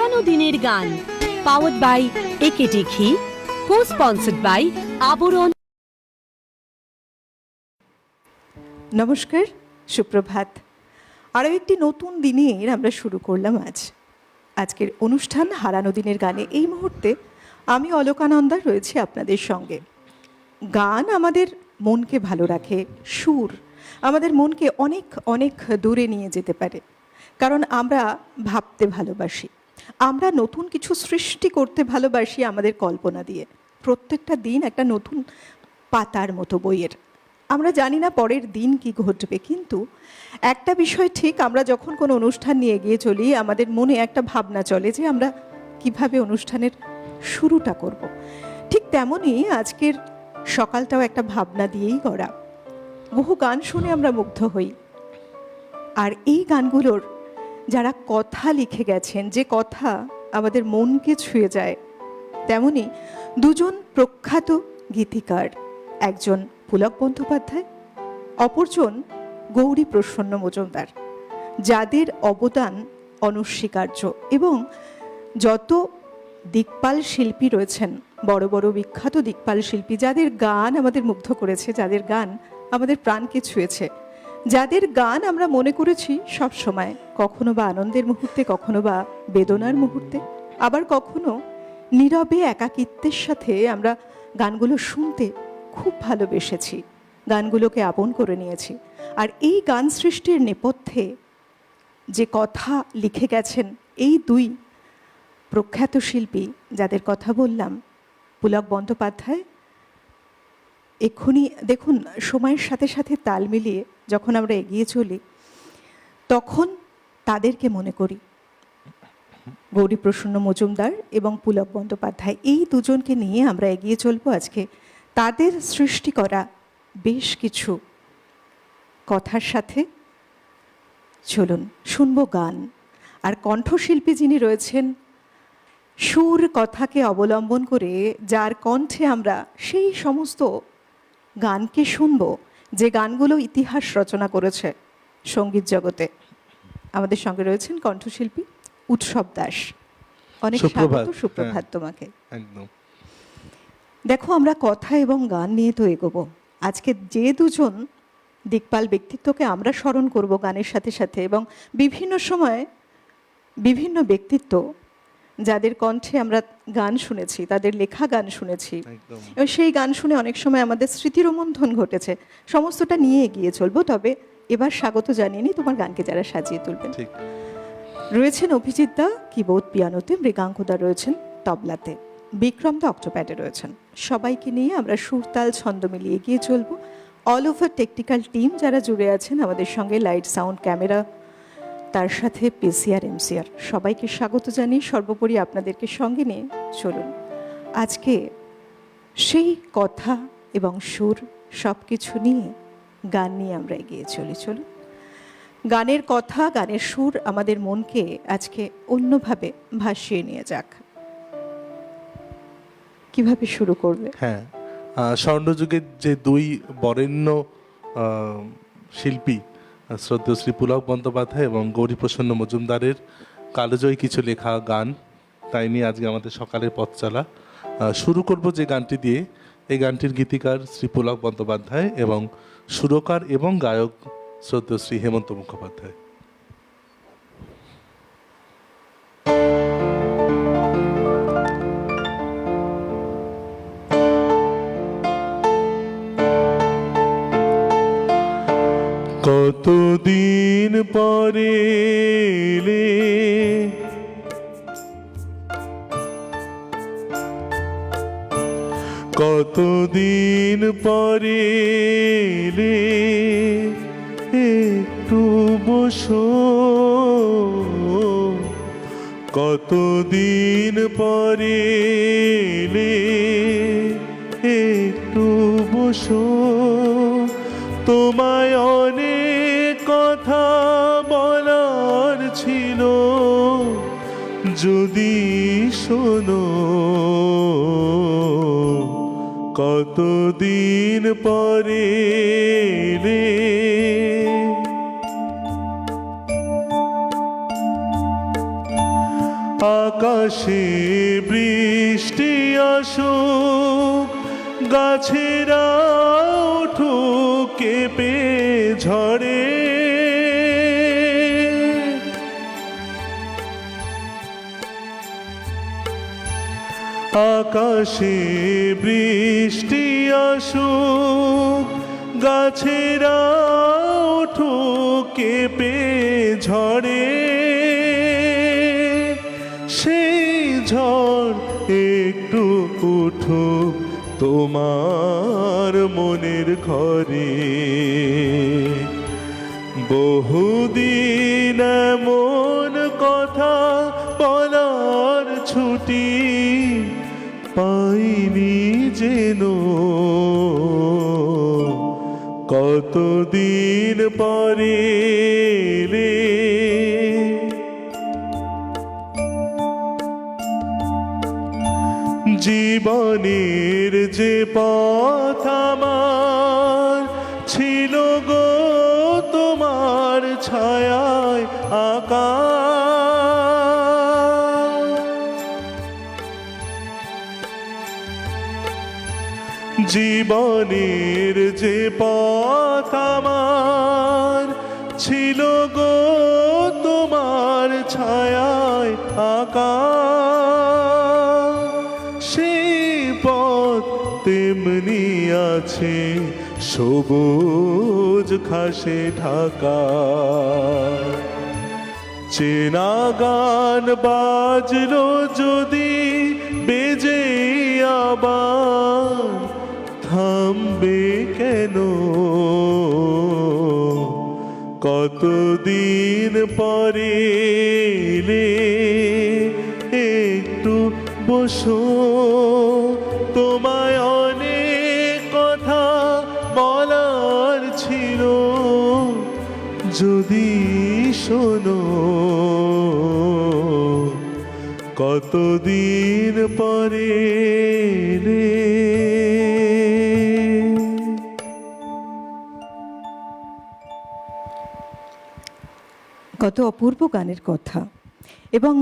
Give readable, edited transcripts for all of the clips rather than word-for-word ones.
হারানো দিনের গান, পাওয়ার্ড বাই একেটি ঘি, কো স্পন্সর্ড বাই আবরণ। নমস্কার, সুপ্রভাত। আরও একটি নতুন দিনের আমরা শুরু করলাম আজকের অনুষ্ঠান হারানো দিনের গানে। এই মুহূর্তে আমি অলকানন্দা রয়েছি আপনাদের সঙ্গে। গান আমাদের মনকে ভালো রাখে, সুর আমাদের মনকে অনেক অনেক দূরে নিয়ে যেতে পারে, কারণ আমরা ভাবতে ভালোবাসি, আমরা নতুন কিছু সৃষ্টি করতে ভালোবাসি আমাদের কল্পনা দিয়ে। প্রত্যেকটা দিন একটা নতুন পাতার মতো বইয়ের। আমরা জানি না পরের দিন কি ঘটবে, কিন্তু একটা বিষয় ঠিক, আমরা যখন কোনো অনুষ্ঠান নিয়ে এগিয়ে চলি আমাদের মনে একটা ভাবনা চলে যে আমরা কিভাবে অনুষ্ঠানের শুরুটা করব। ঠিক তেমনই আজকের সকালটাও একটা ভাবনা দিয়েই গড়া। বহু গান শুনে আমরা মুগ্ধ হই, আর এই গানগুলোর যারা কথা লিখে গেছেন, যে কথা আমাদের মনকে ছুঁয়ে যায়, তেমনি দুজন প্রখ্যাত গীতিকার, একজন পুলক বন্দ্যোপাধ্যায়, অপরজন গৌরী প্রসন্ন মজুমদার, যাদের অবদান অনস্বীকার্য। এবং যত দিকপাল শিল্পী রয়েছেন, বড় বড় বিখ্যাত দিকপাল শিল্পী, যাদের গান আমাদের মুগ্ধ করেছে, যাদের গান আমাদের প্রাণকে ছুঁয়েছে, যাদের গান আমরা মনে করেছি সব সময়, কখনো বা আনন্দের মুহূর্তে, কখনো বা বেদনার মুহূর্তে, আবার কখনো নীরবে একাকিত্বের সাথে আমরা গানগুলো শুনতে খুব ভালোবেসেছি, গানগুলোকে আপন করে নিয়েছি। আর এই গান সৃষ্টির নেপথ্যে যে কথা লিখে গেছেন এই দুই প্রখ্যাত শিল্পী, যাদের কথা বললাম, পুলক বন্দ্যোপাধ্যায়, এক্ষুনি দেখুন সময়ের সাথে সাথে তাল মিলিয়ে যখন আমরা এগিয়ে চলি তখন তাদেরকে মনে করি। গৌরী প্রসন্ন মজুমদার এবং পুলক বন্দ্যোপাধ্যায়, এই দুজনকে নিয়ে আমরা এগিয়ে চলবো আজকে। তাদের সৃষ্টি করা বেশ কিছু কথার সাথে চলুন শুনবো গান। আর কণ্ঠশিল্পী যিনি রয়েছেন, সুর কথাকে অবলম্বন করে যার কণ্ঠে আমরা সেই সমস্ত গানকে শুনবো যে গানগুলো ইতিহাস রচনা করেছে সঙ্গীত জগতে। আমাদের সঙ্গে রয়েছেন কণ্ঠশিল্পী উৎসব দাস। অনেক স্বাগত, সুপ্রভাত তোমাকে। একদম। দেখো, আমরা কথা এবং গান নিয়ে তো এগোবো। আজকে যে দুজন দিকপাল ব্যক্তিত্বকে আমরা স্মরণ করব গানের সাথে সাথে, এবং বিভিন্ন সময় বিভিন্ন ব্যক্তিত্ব যাদের কণ্ঠে আমরা গান শুনেছি, তাদের লেখা গান শুনেছি, এবং সেই গান শুনে অনেক সময় আমাদের স্মৃতিরোমন্থন ঘটেছে। সমস্তটা নিয়ে এগিয়ে চলবো। তবে এবার স্বাগত জানিয়ে নিই তোমার গানকে যারা সাজিয়ে তুলবেন। রয়েছেন অভিজিৎ দা কিবোর্ড পিয়ানোতে, মৃগাঙ্কদা রয়েছেন তবলাতে, বিক্রম দা অক্টোপ্যাডে রয়েছেন। সবাইকে নিয়ে আমরা সুরতাল ছন্দ মিলিয়ে এগিয়ে চলবো। অল ওভার টেকনিক্যাল টিম যারা জুড়ে আছেন আমাদের সঙ্গে, লাইট, সাউন্ড, ক্যামেরা, তার সাথে পিসিআর, এমসিআর, সবাইকে স্বাগত জানিয়ে সর্বোপরি আপনাদেরকে সঙ্গে নিয়ে চলুন আজকে সেই কথা এবং সুর সব কিছু নিয়ে গান নিয়ে আমরা এগিয়ে চলুন। গানের কথা, গানের সুর আমাদের মনকে আজকে অন্যভাবে ভাসিয়ে নিয়ে যাক। কিভাবে শুরু করবে? হ্যাঁ, স্বর্ণযুগের যে দুই বরেণ্য শিল্পী, শ্রদ্ধেয় শ্রী পুলক বন্দ্যোপাধ্যায় এবং গৌরী প্রসন্ন মজুমদারের কালজয়ী কিছু লেখা গান, তাই নিয়ে আজকে আমাদের সকালের পথ চলা। শুরু করব যে গানটি দিয়ে। এই গানটির গীতিকার শ্রী পুলক বন্দ্যোপাধ্যায় এবং সুরকার এবং গায়ক শ্রদ্ধেয় শ্রী হেমন্ত মুখোপাধ্যায়। কতদিন পরে এলে, কতদিন পরে এলে, একটু বসো, কতদিন পরে এলে, একটু বসো, তোমায় অনেক কথা বলার ছিল, যদি শোনো, কতদিন পরে এলে। আকাশে বৃষ্টি আসুক, গাছেরা উঠুক কেঁপে ঝড়ে, আকাশে বৃষ্টি আসুক, গাছেরা উঠুক কেঁপে ঝড়ে, সেই ঝড় একটু উঠুক তোমার মনের ঘরে। বহুদিন এমন কথা বলার ছুটি পাইনি যেন, কতদিন পরে এলে। জীবনের যে পথ আমার ছিল গো তোমার ছায়ায় আঁকা, জীবনের যে পথ আমার ছিল গো তোমার ছায়ায় আঁকা, সেই পথ তেমনি আছে সবুজ ঘাসে ঢাকা। চেনা গান বাজলো যদি বেজে আবার, থামবে কেন? কতদিন পরে এলে, একটু বসো, তোমায় অনেক কথা বলার ছিল, যদি শোনো। কতদিন পরে এলে। কত অপূর্ব গানের কথা, এবং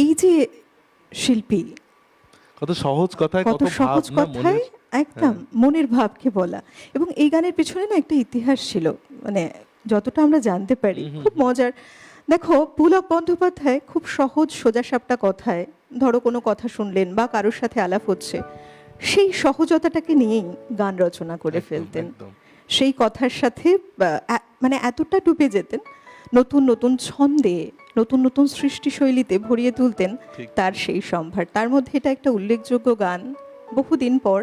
এই যে শিল্পী কত সহজ কথায়, কত সহজ কথায় একদম মনের ভাবকে বলা। এবং এই গানের পেছনে না একটা ইতিহাস ছিল, মানে যতটা আমরা জানতে পারি খুব মজার। দেখো, পুলক বন্দ্যোপাধ্যায় খুব সহজ সোজাসাপটা কথায়, ধরো কোনো কথা শুনলেন বা কারোর সাথে আলাপ হচ্ছে, সেই সহজতাটাকে নিয়েই গান রচনা করে ফেলতেন। সেই কথার সাথে মানে এতটা ডুবে যেতেন, নতুন নতুন ছন্দে, নতুন নতুন সৃষ্টিশৈলীতে ভরিয়ে তুলতেন তার সেই সম্ভার। তার মধ্যে এটা একটা উল্লেখযোগ্য গান। বহুদিন পর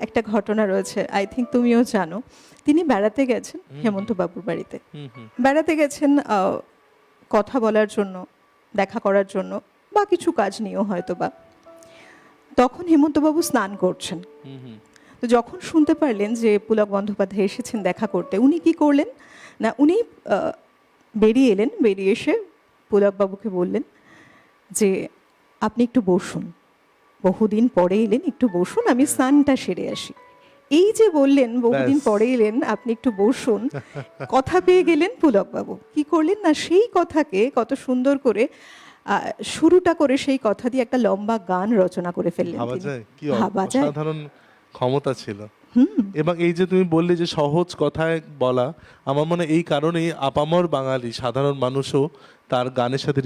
একটা ঘটনা রয়েছে, আই থিঙ্ক তুমিও জানো। তিনি বেড়াতে গেছেন হেমন্ত বাবুর বাড়িতে, বেড়াতে গেছেন কথা বলার জন্য, দেখা করার জন্য, বা কিছু কাজ নিয়েও হয়তো বা। তখন হেমন্তবাবু স্নান করছেন। তো যখন শুনতে পারলেন যে পুলক বন্দ্যোপাধ্যায় এসেছেন দেখা করতে, উনি কি করলেন না, উনি বেরিয়ে এলেন। বেরিয়ে এসে পুলকবাবুকে বললেন যে আপনি একটু বসুন, বহুদিন পরে এলেন, একটু বসুন, আমি স্নানটা সেরে আসি। এই যে বললেন বহুদিন পরে এলেন, আপনি একটু বসুন, কথা পেয়ে গেলেন পুলকবাবু। কি করলেন না, সেই কথাকে কত সুন্দর করে শুরুটা করে সেই কথা দিয়ে একটা লম্বা গান রচনা করে ফেললেন। সাধারণ ক্ষমতা ছিল। এবং এই যে তুমি বললে যে সহজ কথায় বলা, আমার মনে এই কারণেই আপামর বাঙালি সাধারণ মানুষও তার গানের সাথে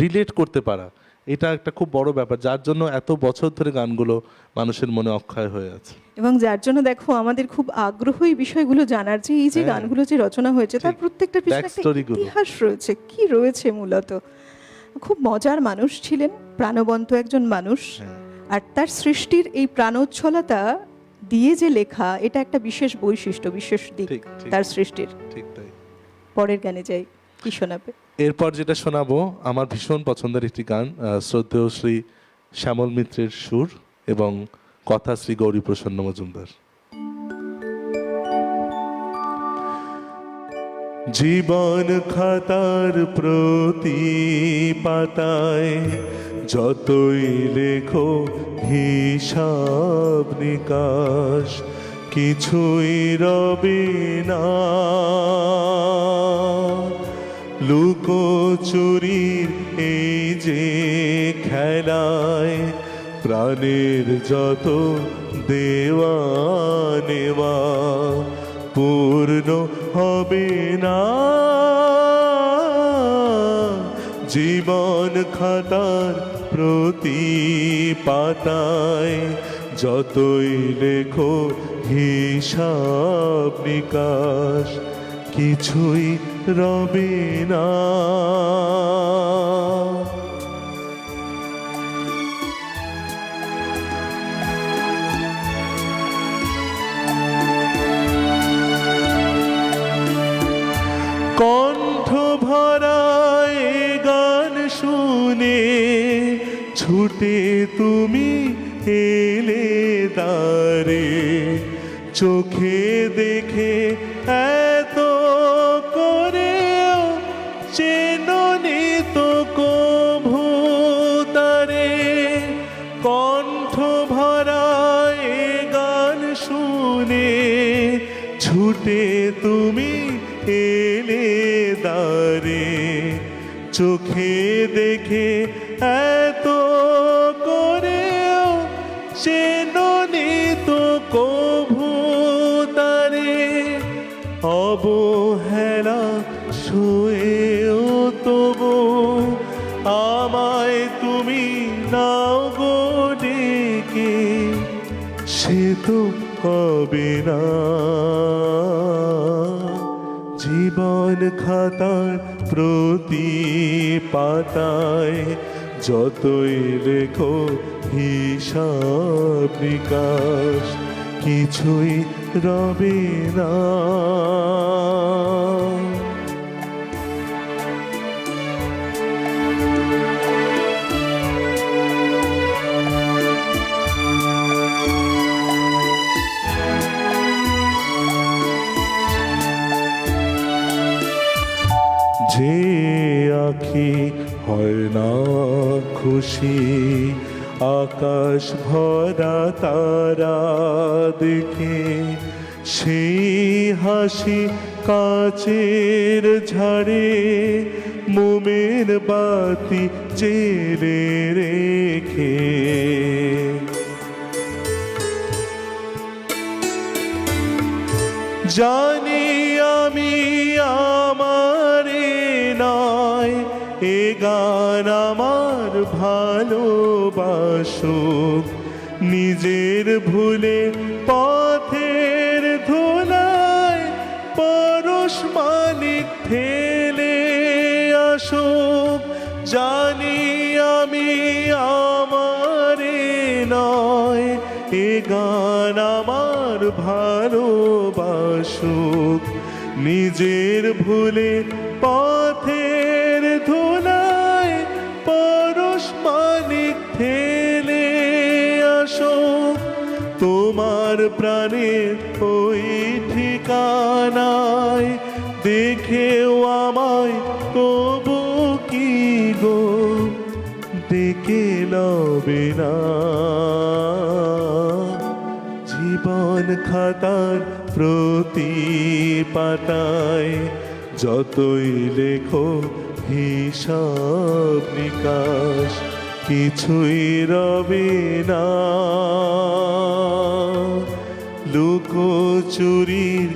রিলেট করতে পারা, এটা একটা খুব বড় ব্যাপার, যার জন্য এত বছর ধরে গানগুলো মানুষের মনে অক্ষয় হয়ে আছে। এবং যার জন্য দেখো আমাদের খুব আগ্রহ এই বিষয়গুলো জানার, যে এই যে গানগুলো যে রচনা হয়েছে তার প্রত্যেকটা পিছনে একটা ইতিহাস রয়েছে, কি রয়েছে মূলত। খুব মজার মানুষ ছিলেন, প্রাণবন্ত একজন মানুষ। আর তার সৃষ্টির এই প্রাণোচ্ছলতা দিয়ে যে লেখা, এটা একটা বিশেষ বৈশিষ্ট্য, বিশেষ দিক তার সৃষ্টির। ঠিক তাই। পরের গানে যাই, কি শোনাবে? এরপর যেটা শোনাবো আমার ভীষণ পছন্দের একটি গান, শ্রদ্ধেয় শ্রী শ্যামল মিত্রের সুর এবং কথা শ্রী গৌরীপ্রসন্ন মজুমদার। জীবন খাতার প্রতি পাতায় যতই লেখো হিসাব নিকাশ, কিছুই রবে না। লুকোচুরির এই খেলায় প্রাণের যত দেওয়া নেওয়া পূর্ণ হবে না। জীবন খাতার প্রতি পাতায় যতই লেখো হিসাব নিকাশ কিছুই রবে না। কণ্ঠ ভরায় গান শুনে ছুটে তুমি এলে দ্বারে, চোখে দেখে এত করেও চেননি তো কভু তারে। কণ্ঠ ভরায় গান শুনে ছুটে তুমি এলে দ্বারে, চোখে দেখে এত করেও চেননি তো কভু তারে। অবহেলা শুয়েও তবু আমায় তুমি নাও গো ডেকে, সে তো হবে না। জীবন খাতার প্রতি পাতায় যতই লেখো হিসাব নিকাশ কিছুই রবে না। যে আখি হয় না খুশি আকাশ ভরা তারা দেখে, সেই হাসি কাচের ঝাড়ে মোমের বাতি জেলে রেখে। জানি আমি আমারে নয় এ গান আমার ভালোবাসুক, নিজের ভুলে পথের ধুলায় পরশ মালিক ফেলে আসুক। জানি আমি আমারে নয় এ গান আমার ভালোবাসুক, নিজের ভুলে পথের ধুলায় পরশ মালিক ফেলে আসুক। তোমার প্রাণের ওই ঠিকানায় দেখেও আমায় তবু কি গো ডেকে লবে না। জীবন খাতার প্রতি পাতায় যতই লেখো হিসাব নিকাশ কিছুই রবে না। লুকোচুরির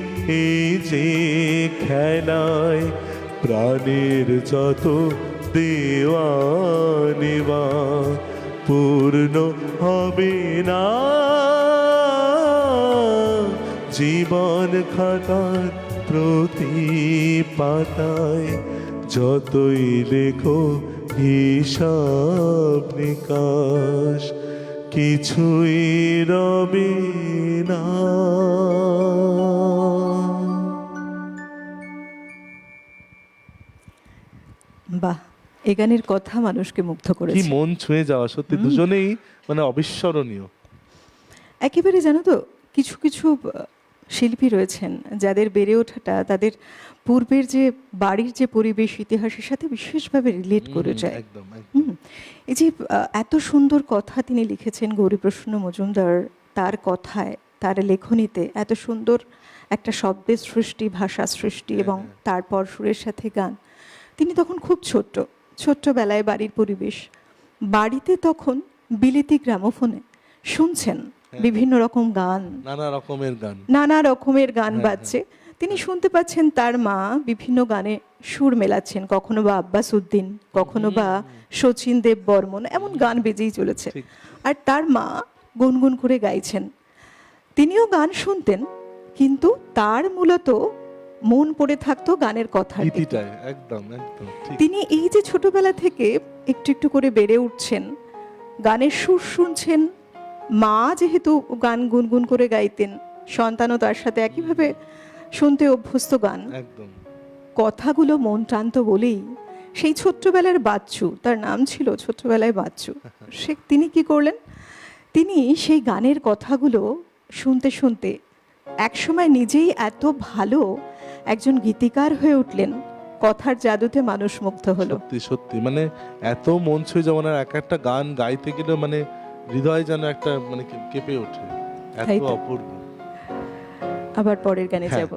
এই যে খেলায় প্রাণের যত দেওয়া নেওয়া পূর্ণ হবে না। জীবন খাতার প্রতি পাতায় যতই লেখো হিসাব নিকাশ কিছুই রবে না। বাহ, এ গানের কথা মানুষকে মুগ্ধ কি করেছে। মন ছুঁয়ে যাওয়া, সত্যি দুজনেই মানে অবিস্মরণীয়। একেবারে জানো তো, কিছু কিছু শিল্পী রয়েছেন যাদের বেড়ে ওঠাটা তাদের পূর্বের যে বাড়ির যে পরিবেশ ইতিহাসের সাথে বিশেষভাবে রিলেট করে যায়। একদম একদম। এই যে এত সুন্দর কথা তিনি লিখেছেন গৌরীপ্রসন্ন মজুমদার, তার কথায় তার লেখনীতে এত সুন্দর একটা শব্দের সৃষ্টি, ভাষা সৃষ্টি এবং তারপর সুরের সাথে গান। তিনি তখন খুব ছোট্টবেলায় বাড়ির পরিবেশ, বাড়িতে তখন বিলেতি গ্রামোফোনে শুনছেন বিভিন্ন রকম গান, নানা রকমের গান বাজছে। তিনি শুনতে পাচ্ছেন তার মা বিভিন্ন গানে সুর মেলাচ্ছেন, কখনো বা আব্বাস উদ্দিন, কখনো বা শচীন দেব বর্মন, এমন গান বেজেই চলেছে। আর তার মা গুনগুন করে গাইছেন। তিনিও গান শুনতেন, কিন্তু তার মূলত মন পড়ে থাকতো গানের কথা। তিনি এই যে ছোটবেলা থেকে একটু একটু করে বেড়ে উঠছেন, গানের সুর শুনছেন, মা যেহেতু গান গুনগুন করে গাইতেন, সন্তানও তার সাথে একইভাবে শুনতে অভ্যস্ত গান, কথাগুলো মন টানত বলেই সেই ছোট্টবেলার বাচ্চু, তার নাম ছিল ছোট্টবেলায় বাচ্চু, তিনি কি করলেন, তিনি সেই গানের কথাগুলো শুনতে শুনতে একসময় নিজেই এত ভালো একজন গীতিকার হয়ে উঠলেন, কথার জাদুতে মানুষ মুগ্ধ হলো। সত্যি মানে এত মন ছুঁয়ে যেমন এক একটা গান গাইতে গেলে মানে হৃদয় যেন একটা মানে কেঁপে ওঠে, এত অপূর্ব। আবার পরের গানে যাব।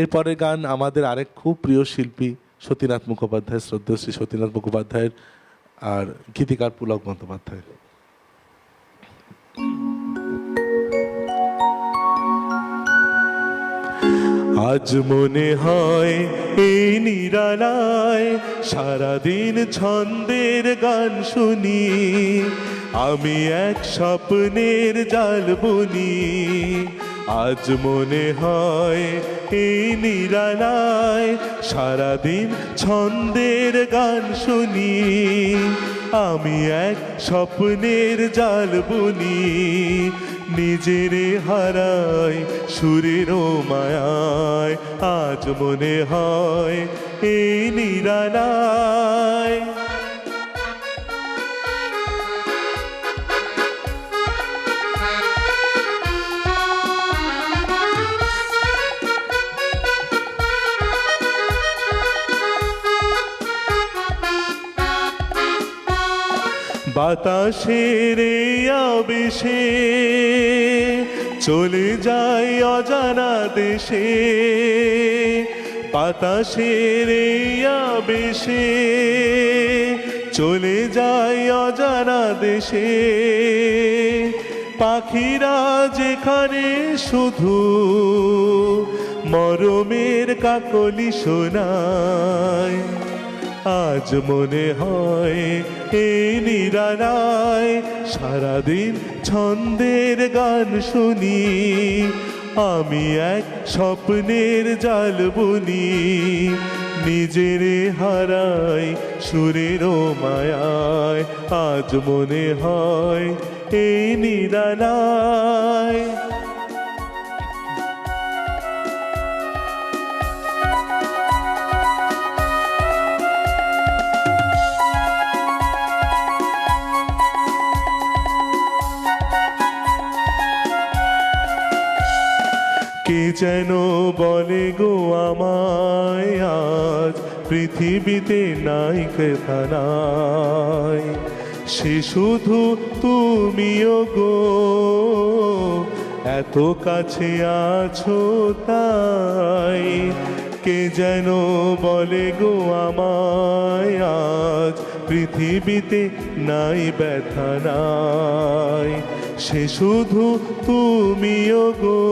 এরপরের গান আমাদের আরেক খুব প্রিয় শিল্পী সতীনাথ মুখোপাধ্যায়, শ্রদ্ধেয় শ্রী সতীনাথ মুখোপাধ্যায়ের, আর গীতিকার পুলক বন্দ্যোপাধ্যায়। আজ মনে হয় এই নিরালায় সারাদিন ছন্দের গান শুনি, আমি এক স্বপ্নের জাল বুনি। আজ মনে হয় এই নিরালায় সারাদিন ছন্দের গান শুনি, আমি এক স্বপ্নের জাল বুনি। নিজেরে হারাই সুরের মায়ায়, আজ মনে হয় এই নিরালায়। বাতাসের আবেশে চলে যাই অজানা দেশে, বাতাসের আবেশে চলে যাই অজানা দেশে। পাখিরা যেখানে শুধু মরমের কাকলি শোনায়, আজ মনে হয় এই নিরালায় সারাদিন ছন্দের গান শুনি, আমি এক স্বপ্নের জাল বুনি। নিজেরে হারাই সুরের মায়ায়, আজ মনে হয় এই নিরালায়। কে যেন বলে গো আমায়, আজ পৃথিবীতে নাই কথা নাই, সে শুধু তুমিও গো, এত কাছে আছো তাই। কে যেন বলে গো আমায়, আজ পৃথিবীতে নাই ব্যথা নাই, সে শুধু তুমিও গো,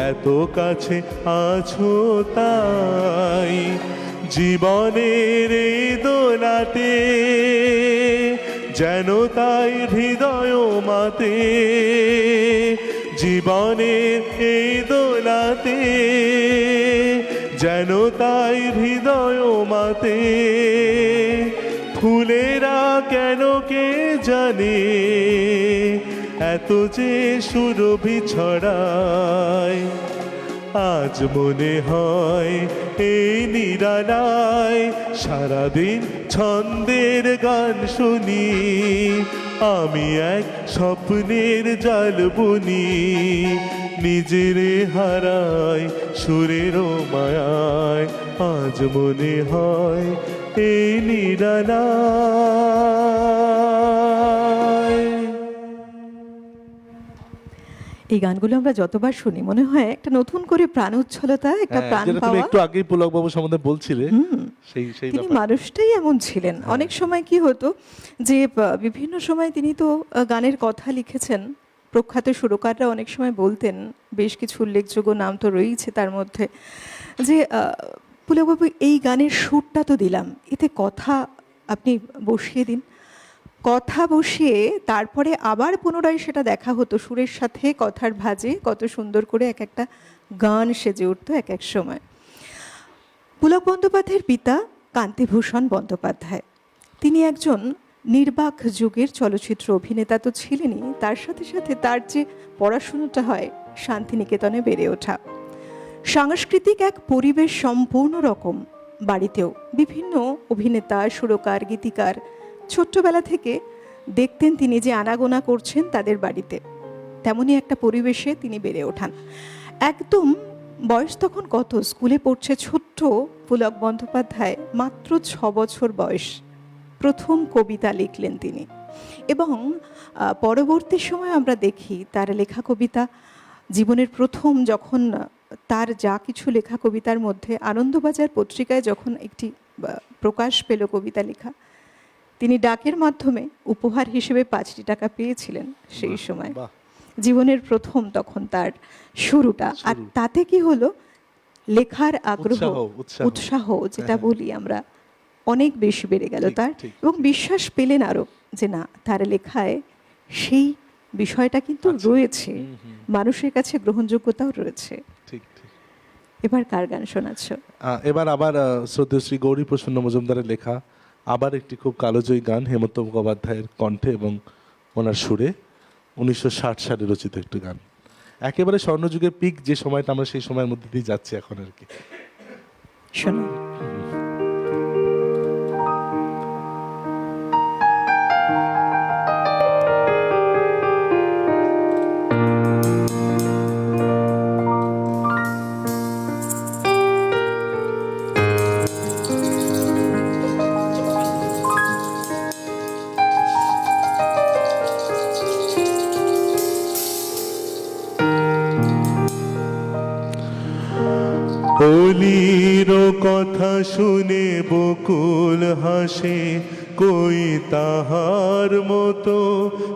এত কাছে আছো তাই। জীবনের এই দোলাতে যেন তাই হৃদয় মাতে, জীবনের এই দোলাতে যেন তাই হৃদয় মাতে। ফুলেরা কেন কে জানে এত যে সুরভি ছড়ায়, আজ মনে হয় এই নিরালায় সারাদিন ছন্দের গান শুনি, আমি এক স্বপ্নের জাল বুনি। নিজেরে হারাই সুরের মায়ায়, আজ মনে হয় এই নিরালায়। এই গানগুলো আমরা যতবার শুনি মনে হয় একটা নতুন করে প্রাণ উচ্ছলতা, একটা হ্যাঁ, প্রাণ যেটা তুমি পাওয়া। একটু আগেই পুলকবাবু সম্বন্ধে বলছিলে, সেই সেই তিনি ব্যাপার। মানুষটাই এমন ছিলেন। অনেক সময় কি হতো যে বিভিন্ন সময় তিনি তো গানের কথা লিখেছেন। প্রখ্যাত সুরকাররা অনেক সময় বলতেন, বেশ কিছু উল্লেখযোগ্য নাম তো রয়েছে তার মধ্যে, যে পুলকবাবু এই গানের সুরটা তো দিলাম, এতে কথা আপনি বসিয়ে দিন। কথা বসিয়ে তারপরে আবার পুনরায় সেটা দেখা হতো সুরের সাথে কথার ভাঁজে, কত সুন্দর করে এক একটা গান সেজে উঠতো এক এক সময়। পুলক বন্দ্যোপাধ্যায়ের পিতা কান্তিভূষণ বন্দ্যোপাধ্যায়, তিনি একজন নির্বাক যুগের চলচ্চিত্র অভিনেতা তো ছিলেনই, তার সাথে সাথে তার যে পড়াশুনোটা হয় শান্তিনিকেতনে বেড়ে ওঠা, সাংস্কৃতিক এক পরিবেশ সম্পূর্ণ রকম। বাড়িতেও বিভিন্ন অভিনেতা, সুরকার, গীতিকার ছোট্টবেলা থেকে দেখতেন তিনি যে আনাগোনা করছেন তাদের বাড়িতে, তেমনই একটা পরিবেশে তিনি বেড়ে ওঠান। একদম বয়স তখন কত, স্কুলে পড়ছে ছোট্ট পুলক বন্দ্যোপাধ্যায়, মাত্র 6 বছর বয়স, প্রথম কবিতা লিখলেন তিনি। এবং পরবর্তী সময় আমরা দেখি তার লেখা কবিতা, জীবনের প্রথম যখন তার যা কিছু লেখা কবিতার মধ্যে আনন্দবাজার পত্রিকায় যখন একটি প্রকাশ পেল কবিতা লেখা, তিনি ডাকের মাধ্যমে উপহার হিসেবে 5টি টাকা পেয়েছিলেন সেই সময়। বাহ। জীবনের প্রথম তখন তার শুরুটা। আর তাতে কি হলো, লেখার আগ্রহ, উৎসাহ যেটা বলি আমরা, অনেক বেশি বেড়ে গেল তার। এবং বিশ্বাস পেলেন আরো যে না, তার লেখায় সেই বিষয়টা কিন্তু রয়েছে, মানুষের কাছে গ্রহণযোগ্যতাও রয়েছে। ঠিক ঠিক। এবার কার গান শোনাচ্ছ? এবার আবার শ্রদ্ধেয় শ্রী গৌরীপ্রসন্ন মজুমদারের লেখা আবার একটি খুব কালোজয়ী গান, হেমন্ত মুখোপাধ্যায়ের কণ্ঠে এবং ওনার সুরে, 1960 সালে রচিত একটি গান। একেবারে স্বর্ণযুগের পিক যে সময়টা, আমরা সেই সময়ের মধ্যে দিয়ে যাচ্ছি এখন আর কি। শোনো। অলির কথা শুনে বকুল হাসে, কই তাহার মতো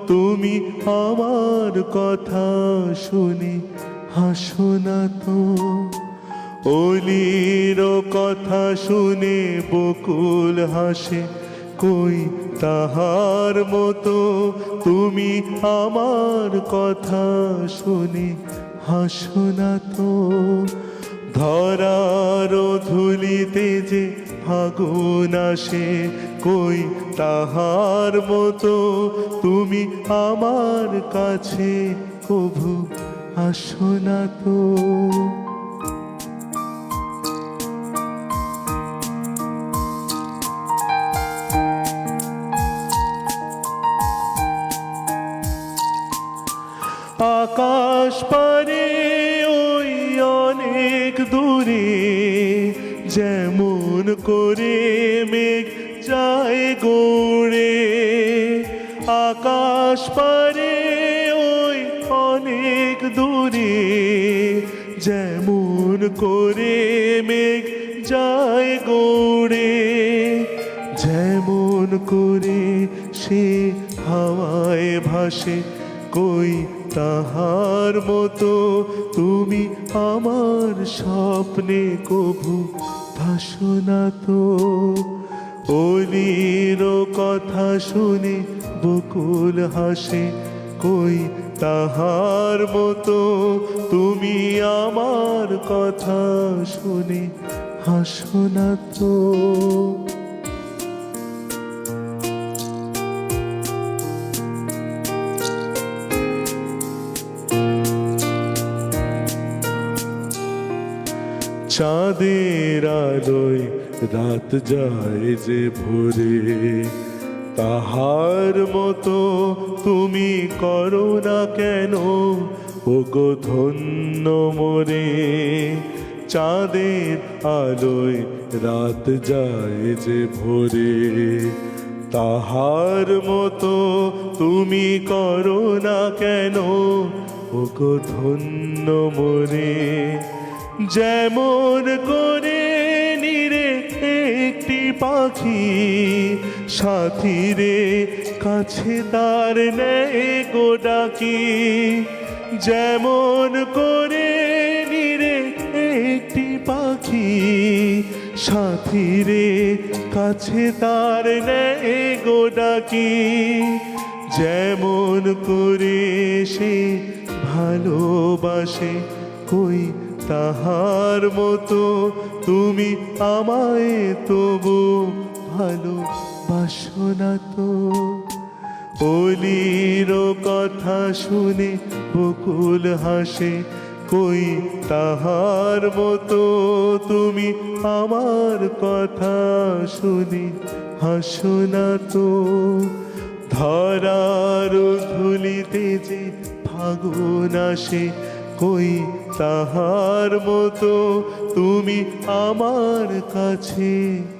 তুমি আমার কথা শুনে হাসো না তো। অলির কথা শুনে বকুল হাসে, কই তাহার মতো তুমি আমার কথা শুনে হাসো না তো। ধরার ধুলিতে যে ফাগুন আসে, কই তাহার মতো তুমি আমার কাছে কভু আসো না তো। আকাশ পারে ওই অনেক দূরে, যেমন করে মেঘ যায় গড়ে। আকাশ পারে ওই অনেক দূরে, যেমন করে মেঘ যায় গড়ে। যেমন করে সে হাওয়ায় ভাসে, কই তাহার মতো তুমি আমার স্বপ্নে কভু ভাসো না তো। অলির কথা শুনে বকুল হাসে, কই তাহার মতো তুমি আমার কথা শুনে হাসো না তো। চাঁদের আলোয় রাত যায় যে ভোরে, তাহার মতো তুমি করো না কেন ওগো ধন্য মোরে। চাঁদের আলোয় রাত যায় যে ভোরে, তাহার মতো তুমি করো না কেন ওগো ধন্য মোরে। যেমন করে নিরে একটি পাখি সাথীরে কাছে তার নেয় গো ডাকি। যেমন করে নিরে একটি পাখি সাথীরে কাছে তার নেয় গো ডাকি। যেমন করে সে ভালোবাসে কই তাহার মতো তুমি আমায় তবু ভালোবাসো না তো। অলির কথা শুনে বকুল হাসে কই তাহার মতো তুমি আমার কথা শুনে হাসো না তো। ধরার ধুলিতে যে ফাগুন আসে কই তাহার মতো তুমি আমার কাছে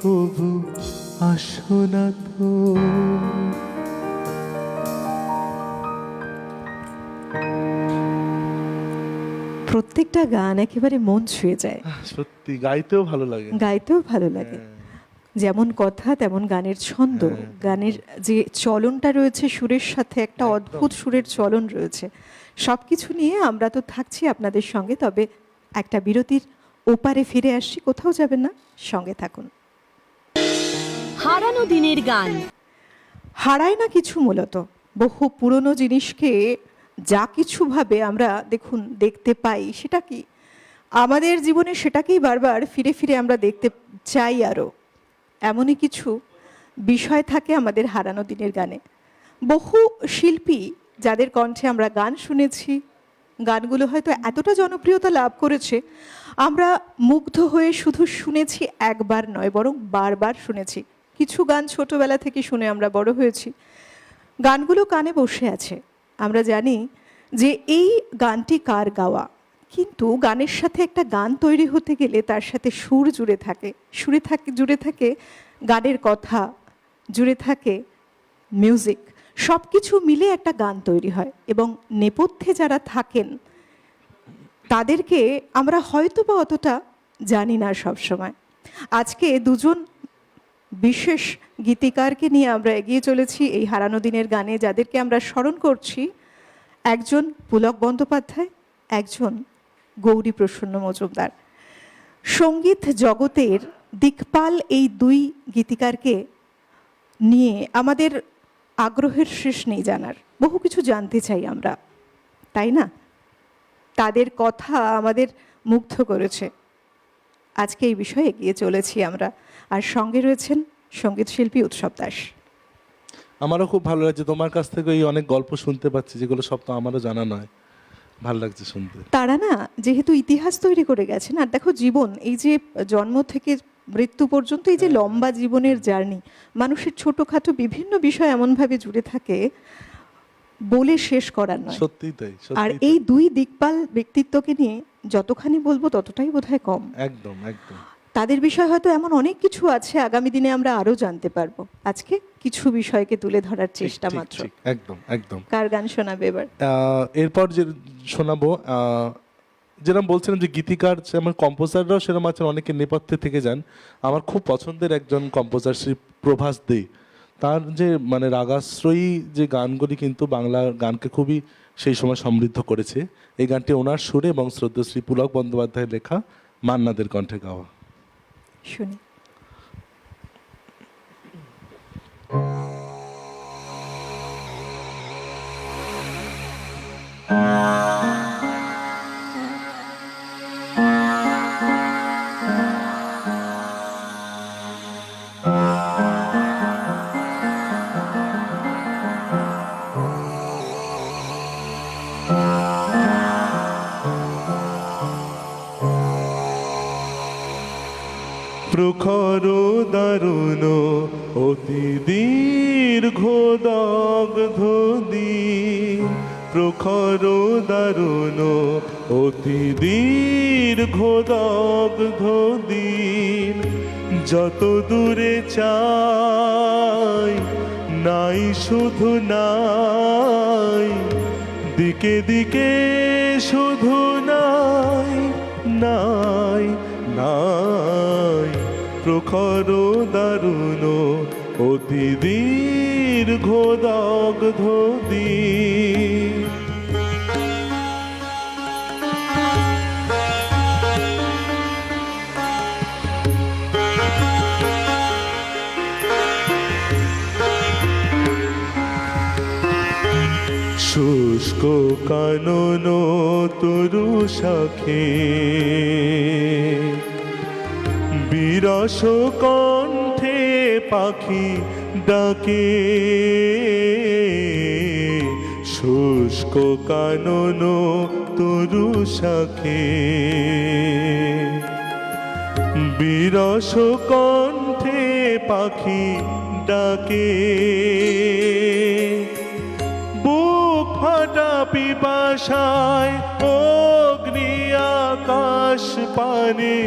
কবু আসো না তো। প্রত্যেকটা গান একেবারে মন ছুঁয়ে যায়, সত্যি গাইতেও ভালো লাগে। গাইতেও ভালো লাগে। যেমন কথা তেমন গানের ছন্দ, গানের যে চলনটা রয়েছে সুরের সাথে একটা অদ্ভুত সুরের চলন রয়েছে। সব কিছু নিয়ে আমরা তো থাকছি আপনাদের সঙ্গে। তবে একটা বিরতির ওপারে ফিরে আসছি, কোথাও যাবেন না, সঙ্গে থাকুন। হারানো দিনের গান। হারায় না কিছু, মূলত বহু পুরনো জিনিসকে যা কিছুভাবে আমরা দেখুন দেখতে পাই, সেটা কি আমাদের জীবনে সেটাকেই বারবার ফিরে ফিরে আমরা দেখতে চাই। আরও এমনই কিছু বিষয় থাকে আমাদের হারানো দিনের গানে। বহু শিল্পী যাদের কণ্ঠে আমরা গান শুনেছি, গানগুলো হয়তো এতটা জনপ্রিয়তা লাভ করেছে আমরা মুগ্ধ হয়ে শুধু শুনেছি, একবার নয় বরং বারবার শুনেছি। কিছু গান ছোটবেলা থেকে শুনে আমরা বড় হয়েছি, গানগুলো কানে বসে আছে। আমরা জানি যে এই গানটি কার গাওয়া, কিন্তু গানের সাথে একটা গান তৈরি হতে গেলে তার সাথে সুর জুড়ে থাকে, জুড়ে থাকে গানের কথা, জুড়ে থাকে মিউজিক। সব কিছু মিলে একটা গান তৈরি হয় এবং নেপথ্যে যারা থাকেন তাদেরকে আমরা হয়তো বা অতটা জানি না সবসময়। আজকে দুজন বিশেষ গীতিকারকে নিয়ে আমরা এগিয়ে চলেছি এই হারানো দিনের গানে, যাদেরকে আমরা স্মরণ করছি। একজন পুলক বন্দ্যোপাধ্যায়, একজন গৌরীপ্রসন্ন মজুমদার। সঙ্গীত জগতের দিকপাল এই দুই গীতিকারকে নিয়ে আমাদের আগ্রহের শেষ নেই জানার। বহু কিছু জানতে চাই আমরা, তাই না? তাদের কথা আমাদের মুগ্ধ করেছে। আজকে এই বিষয়ে এগিয়ে চলেছি আমরা। আর সঙ্গে রয়েছেন সঙ্গীত শিল্পী উৎসব দাস। আমারও খুব ভালো লাগছে, তোমার কাছ থেকে এই অনেক গল্প শুনতে পাচ্ছি যেগুলো সব তো আমারও জানা নয়। ভালো লাগছে শুনতে। তারা না যেহেতু ইতিহাস তৈরি করে গেছেন, আর দেখো জীবন, এই যে জন্ম থেকে মৃত্যু পর্যন্ত এই যে লম্বা জীবনের জার্নি, মানুষের ছোটখাটো বিভিন্ন বিষয় এমনভাবে জুড়ে থাকে বলে শেষ করার নয়। সত্যিই তাই। আর এই দুই দিকপাল ব্যক্তিত্বকে নিয়ে যতখানি বলবো ততটাই বোধহয় কম। একদম একদম। তাদের বিষয় হয়তো এমন অনেক কিছু আছে, আগামী দিনে আমরা আরো জানতে পারবো। আজকে কিছু বিষয়কে তুলে ধরার চেষ্টা মাত্র। একদম একদম। কার গান শোনাবে এবার? এরপর যে শোনাবো, যেরকম বলছিলাম যে গীতিকার যেমন কম্পোজাররাও সেরকম আছেন, অনেকে নেপথ্যে থেকে যান। আমার খুব পছন্দের একজন কম্পোজার শ্রী প্রভাস দে। তার যে মানে রাগাশ্রয়ী যে গানগুলি কিন্তু বাংলা গানকে খুবই সেই সময় সমৃদ্ধ করেছে। এই গানটি ওনার সুরে এবং শ্রদ্ধেয় পুলক বন্দ্যোপাধ্যায়ের লেখা, মান্নাদের কণ্ঠে গাওয়া। শুনি। প্রখর দারুণ অতি দীর্ঘ দগ্ধ দিন, প্রখর দারুণ অতি দীর্ঘ দগ্ধ দিন, যত দূরে চাই নাই শুধু নাই, দিকে দিকে শুধু নাই নাই নাই প্রখর দারুণ অতি দীর্ঘ দগ্ধ দিন। শুষ্ক কানন তরু শাখে বিরস কণ্ঠে পাখি ডাকে, শুষ্ক কানন তরু শাখে বিরস কণ্ঠে পাখি ডাকে, বুক ফাটা পিপাসায় অগ্নি আকাশ পানে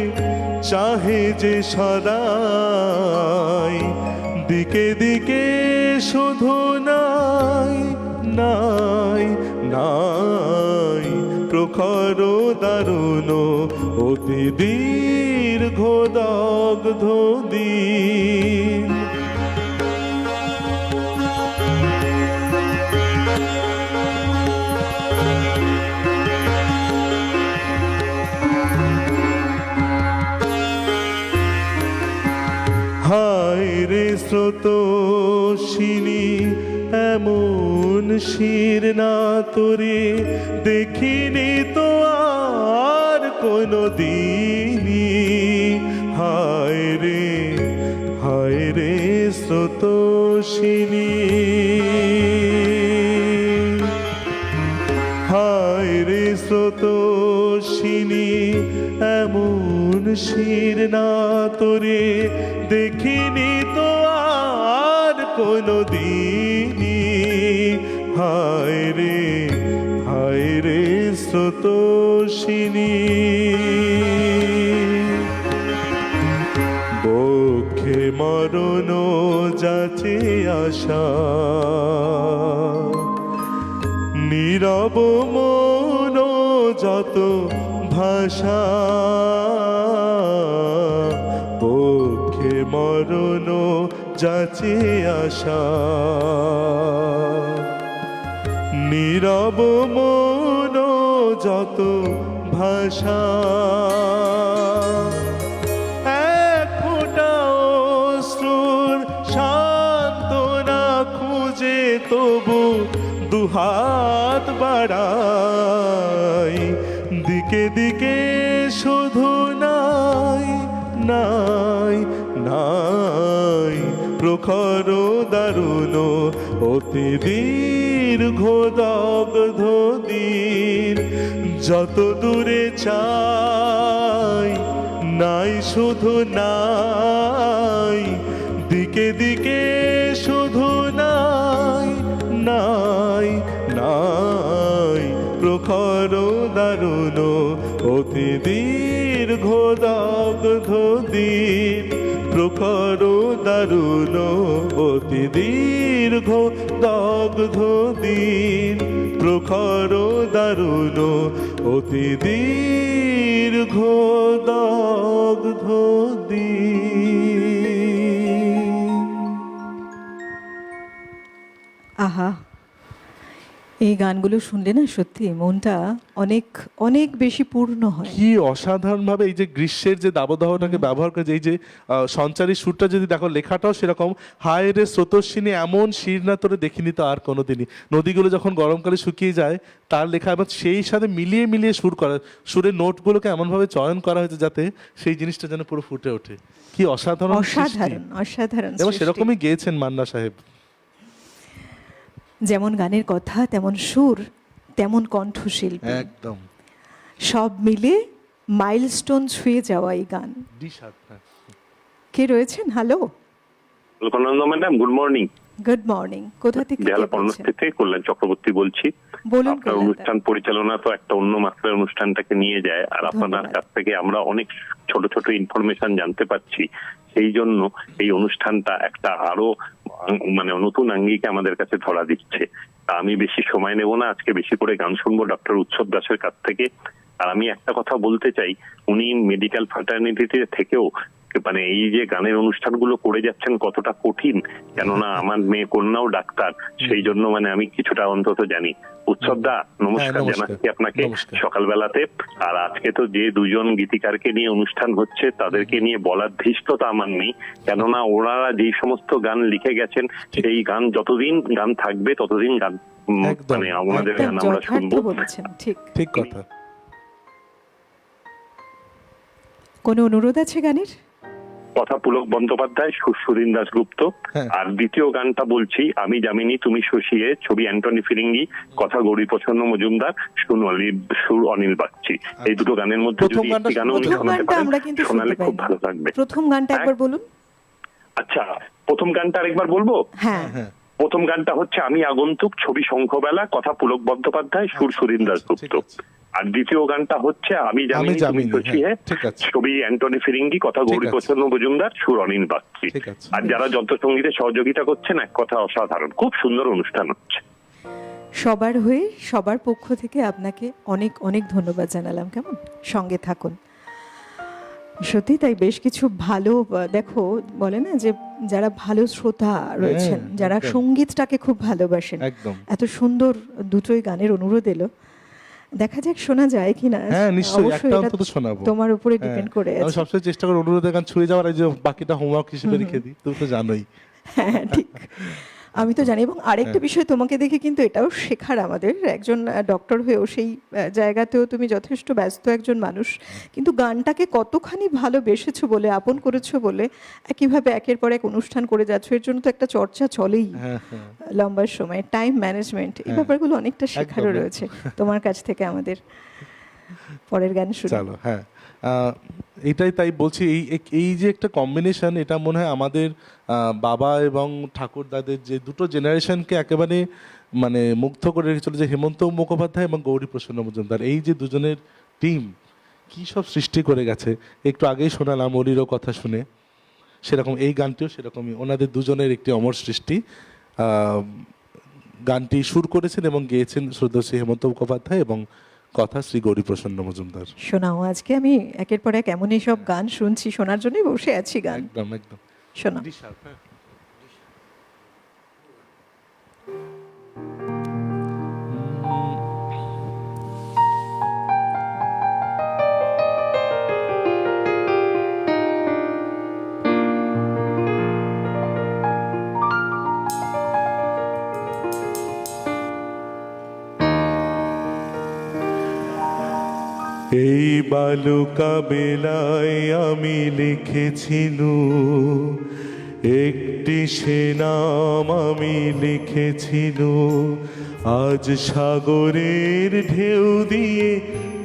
চাহে যে সদাই, দিকে দিকে শুধু নাই নাই নাই প্রখর দারুণ অতি দীর্ঘ দগ্ধ দিন। হায় রে স্রোতস্বিনী এমন শির না তোরে দেখিনি তো আর কোনো দিনই, হায় রে স্রোতস্বিনী, হায় রে স্রোতস্বিনী এমন শির না তোরে দেখিনি তো আর কোনো দিনই, হায় রে স্রোতস্বিনী। বক্ষে মরণ যাচে আশা নীরব মন যত ভাষা, বক্ষে মরণ যাচে আশা নীরব মন যত ভাষা, এক ফোঁটা অশ্রুর সান্ত্বনা খুঁজে তবু দুহাত বাড়াই, দিকে দিকে শুধু নাই নাই নাই প্রখর দারুণ অতি দীর্ঘ দগ্ধ দিন। যত দূরে চাই নাই শুধু নাই, দিকে দিকে শুধু নাই নাই নাই প্রখর দারুণ অতি দীর্ঘ দগ্ধ দিন, প্রখর দারুণ অতি দীর্ঘ দগ্ধ দিন, প্রখর দারুণ অতি দীর্ঘ দগ্ধ দিন। আহা, এই গানগুলো শুনলে না সত্যি মনটা অনেক অনেক বেশি পূর্ণ হয়। কি অসাধারণ ভাবে এই যে গ্রীষ্মের যে দাবদাহটাকে ব্যবহার করে, এই যে সঞ্চারী সুরটা যদি দেখো, লেখাটাও সেরকম, হায় রে স্রোতস্বিনী এমন শির না তোরে দেখিনি তো আর কোনোদিনই। নদীগুলো যখন গরমকালে শুকিয়ে যায় তার লেখা, এবং সেই সাথে মিলিয়ে মিলিয়ে সুর করা, সুরের নোটগুলোকে এমনভাবে চয়ন করা হয়েছে যাতে সেই জিনিসটা যেন পুরো ফুটে ওঠে। কি অসাধারণ অসাধারণ অসাধারণ এবং সৃষ্টি। সেরকমই গেয়েছেন মান্না সাহেব। যেমন গানের কথা তেমন সুর তেমন কণ্ঠশিল্পী, একদম সব মিলে মাইলস্টোন ছুঁয়ে যাওয়া এই গান। কে রয়েছেন? Hello, Kalpanananda madam, good morning. Good morning. কোথা থেকে কে বেহালা বলছেন? পর্ণস্থিত থেকে কল্যাণ চক্রবর্তী বলছি। বলুন। আপনার অনুষ্ঠান পরিচালনা তো একটা অন্য মাত্রার অনুষ্ঠানটাকে নিয়ে যায়, আর আপনার কাছ থেকে আমরা অনেক ছোট ছোট ইনফরমেশন জানতে পাচ্ছি। সেই জন্য এই অনুষ্ঠানটা একটা আরো মানে নতুন আঙ্গিকে আমাদের কাছে ধরা দিচ্ছে। আমি বেশি সময় নেব না, আজকে বেশি করে গান শুনবো ডক্টর উৎসব দাসের কাছ থেকে। আর আমি একটা কথা বলতে চাই, উনি মেডিকেল ফ্র্যাটার্নিটিতে থেকেও মানে এই যে গানের অনুষ্ঠানগুলো করে যাচ্ছেন কতটা কঠিন, কেননা আমার মেয়ে কন্যাও ডাক্তার, সেই জন্য মানে আমি কিছুটা অন্তত জানি। উৎসব দা, নমস্কার জানাচ্ছি আপনাকে সকালবেলাতে। আর আজকে তো যে দুজন গীতিকারকে নিয়ে অনুষ্ঠান হচ্ছে তাদেরকে নিয়ে বলার ধৃষ্টতা আমার নেই, কেননা ওনারা যেই সমস্ত গান লিখে গেছেন সেই গান যতদিন গান থাকবে ততদিন গান মানে আমাদের গান আমরা শুনবো। ঠিক ঠিক কথা। কোনো অনুরোধ আছে গানের? কথা পুলক বন্দ্যোপাধ্যায়, সুরিন দাশগুপ্ত। আর দ্বিতীয় গানটা বলছি, আমি জামিনী তুমি শশিয়ে, ছবি অ্যান্টনি ফিরিঙ্গি, কথা গৌরীপ্রসন্ন মজুমদার, সুর অনিল বাগচি। এই দুটো গানের মধ্যে যদি একটি গান শোনালে খুব ভালো লাগবে। প্রথম গানটা একবার বলুন। আচ্ছা, প্রথম গানটা আরেকবার বলবো? হ্যাঁ। প্রথম গানটা হচ্ছে আমি আগন্তুক, ছবি শঙ্খবেলা, কথা পুলক বন্দ্যোপাধ্যায়, সুর সুরিন দাশগুপ্ত। আর দ্বিতীয় গানটা হচ্ছে আমি জামিনী তুমি শশিয়ে, ছবি অ্যান্টনি ফিরিঙ্গি, কথা গৌরীপ্রসন্ন মজুমদার, সুর অনিল বাগচি। আর যারা যন্ত্রসঙ্গীতে সহযোগিতা করছেন, এক কথা অসাধারণ, খুব সুন্দর অনুষ্ঠান হচ্ছে। সবার হয়ে সবার পক্ষ থেকে আপনাকে অনেক অনেক ধন্যবাদ জানালাম। কেমন সঙ্গে থাকুন। সত্যি তাই, বেশ কিছু ভালো, দেখো বলে না যে যারা ভালো শ্রোতা রয়েছেন, যারা সঙ্গীতটাকে খুব ভালোবাসেন, এত সুন্দর দুটোই গানের অনুরোধ এলো। দেখা যাক শোনা যায় কিনা। হ্যাঁ নিশ্চয়ই, একটা অন্তত শোনাবো। তোমার উপরে ডিপেন্ড করে আছে। আমি সবসময় চেষ্টা করি অনুরোধের গান ছুঁয়ে যাওয়ার, এই যে বাকিটা হোমওয়ার্ক হিসেবে রেখে দিই, তুমি তো জানোই। হ্যাঁ ঠিক, আমি তো জানি। এবং আরেকটা বিষয় তোমাকে দেখে কিন্তু এটাও শেখার, আমাদের একজন ডক্টর হয়েও সেই জায়গাতেও তুমি যথেষ্ট ব্যস্ত একজন মানুষ, কিন্তু গানটাকে কতখানি ভালোবেসেছো বলে, আপন করেছো বলে একইভাবে একের পর এক অনুষ্ঠান করে যাচ্ছ। এর জন্য তো একটা চর্চা চলেই লম্বা সময়, টাইম ম্যানেজমেন্ট, এই ব্যাপারগুলো অনেকটা শেখারও রয়েছে তোমার কাছ থেকে আমাদের। পরের গান শুরু। চলো। হ্যাঁ, এটাই তাই বলছি, এই যে একটা কম্বিনেশন, এটা মনে হয় আমাদের বাবা এবং ঠাকুরদাদের যে দুটো জেনারেশনকে একেবারে মানে মুগ্ধ করে রেখেছিল, যে হেমন্ত মুখোপাধ্যায় এবং গৌরীপ্রসন্ন মজুমদার, এই যে দুজনের টিম কী সব সৃষ্টি করে গেছে। একটু আগেই শোনালাম অলিরও কথা শুনে, সেরকম এই গানটিও সেরকমই, ওনাদের দুজনের একটি অমর সৃষ্টি। গানটি সুর করেছেন এবং গেয়েছেন শ্রদ্ধেয় হেমন্ত মুখোপাধ্যায় এবং কথা শ্রী গৌরীপ্রসন্ন মজুমদার। শোনাও, আজকে আমি একের পর এক এমনই সব গান শুনছি, শোনার জন্যই বসে আছি গান। একদম একদম। শোনাও। এই বালুকা বেলায় আমি লিখেছিনু, একটি সে নাম আমি লিখেছিনু, আজ সাগরের ঢেউ দিয়ে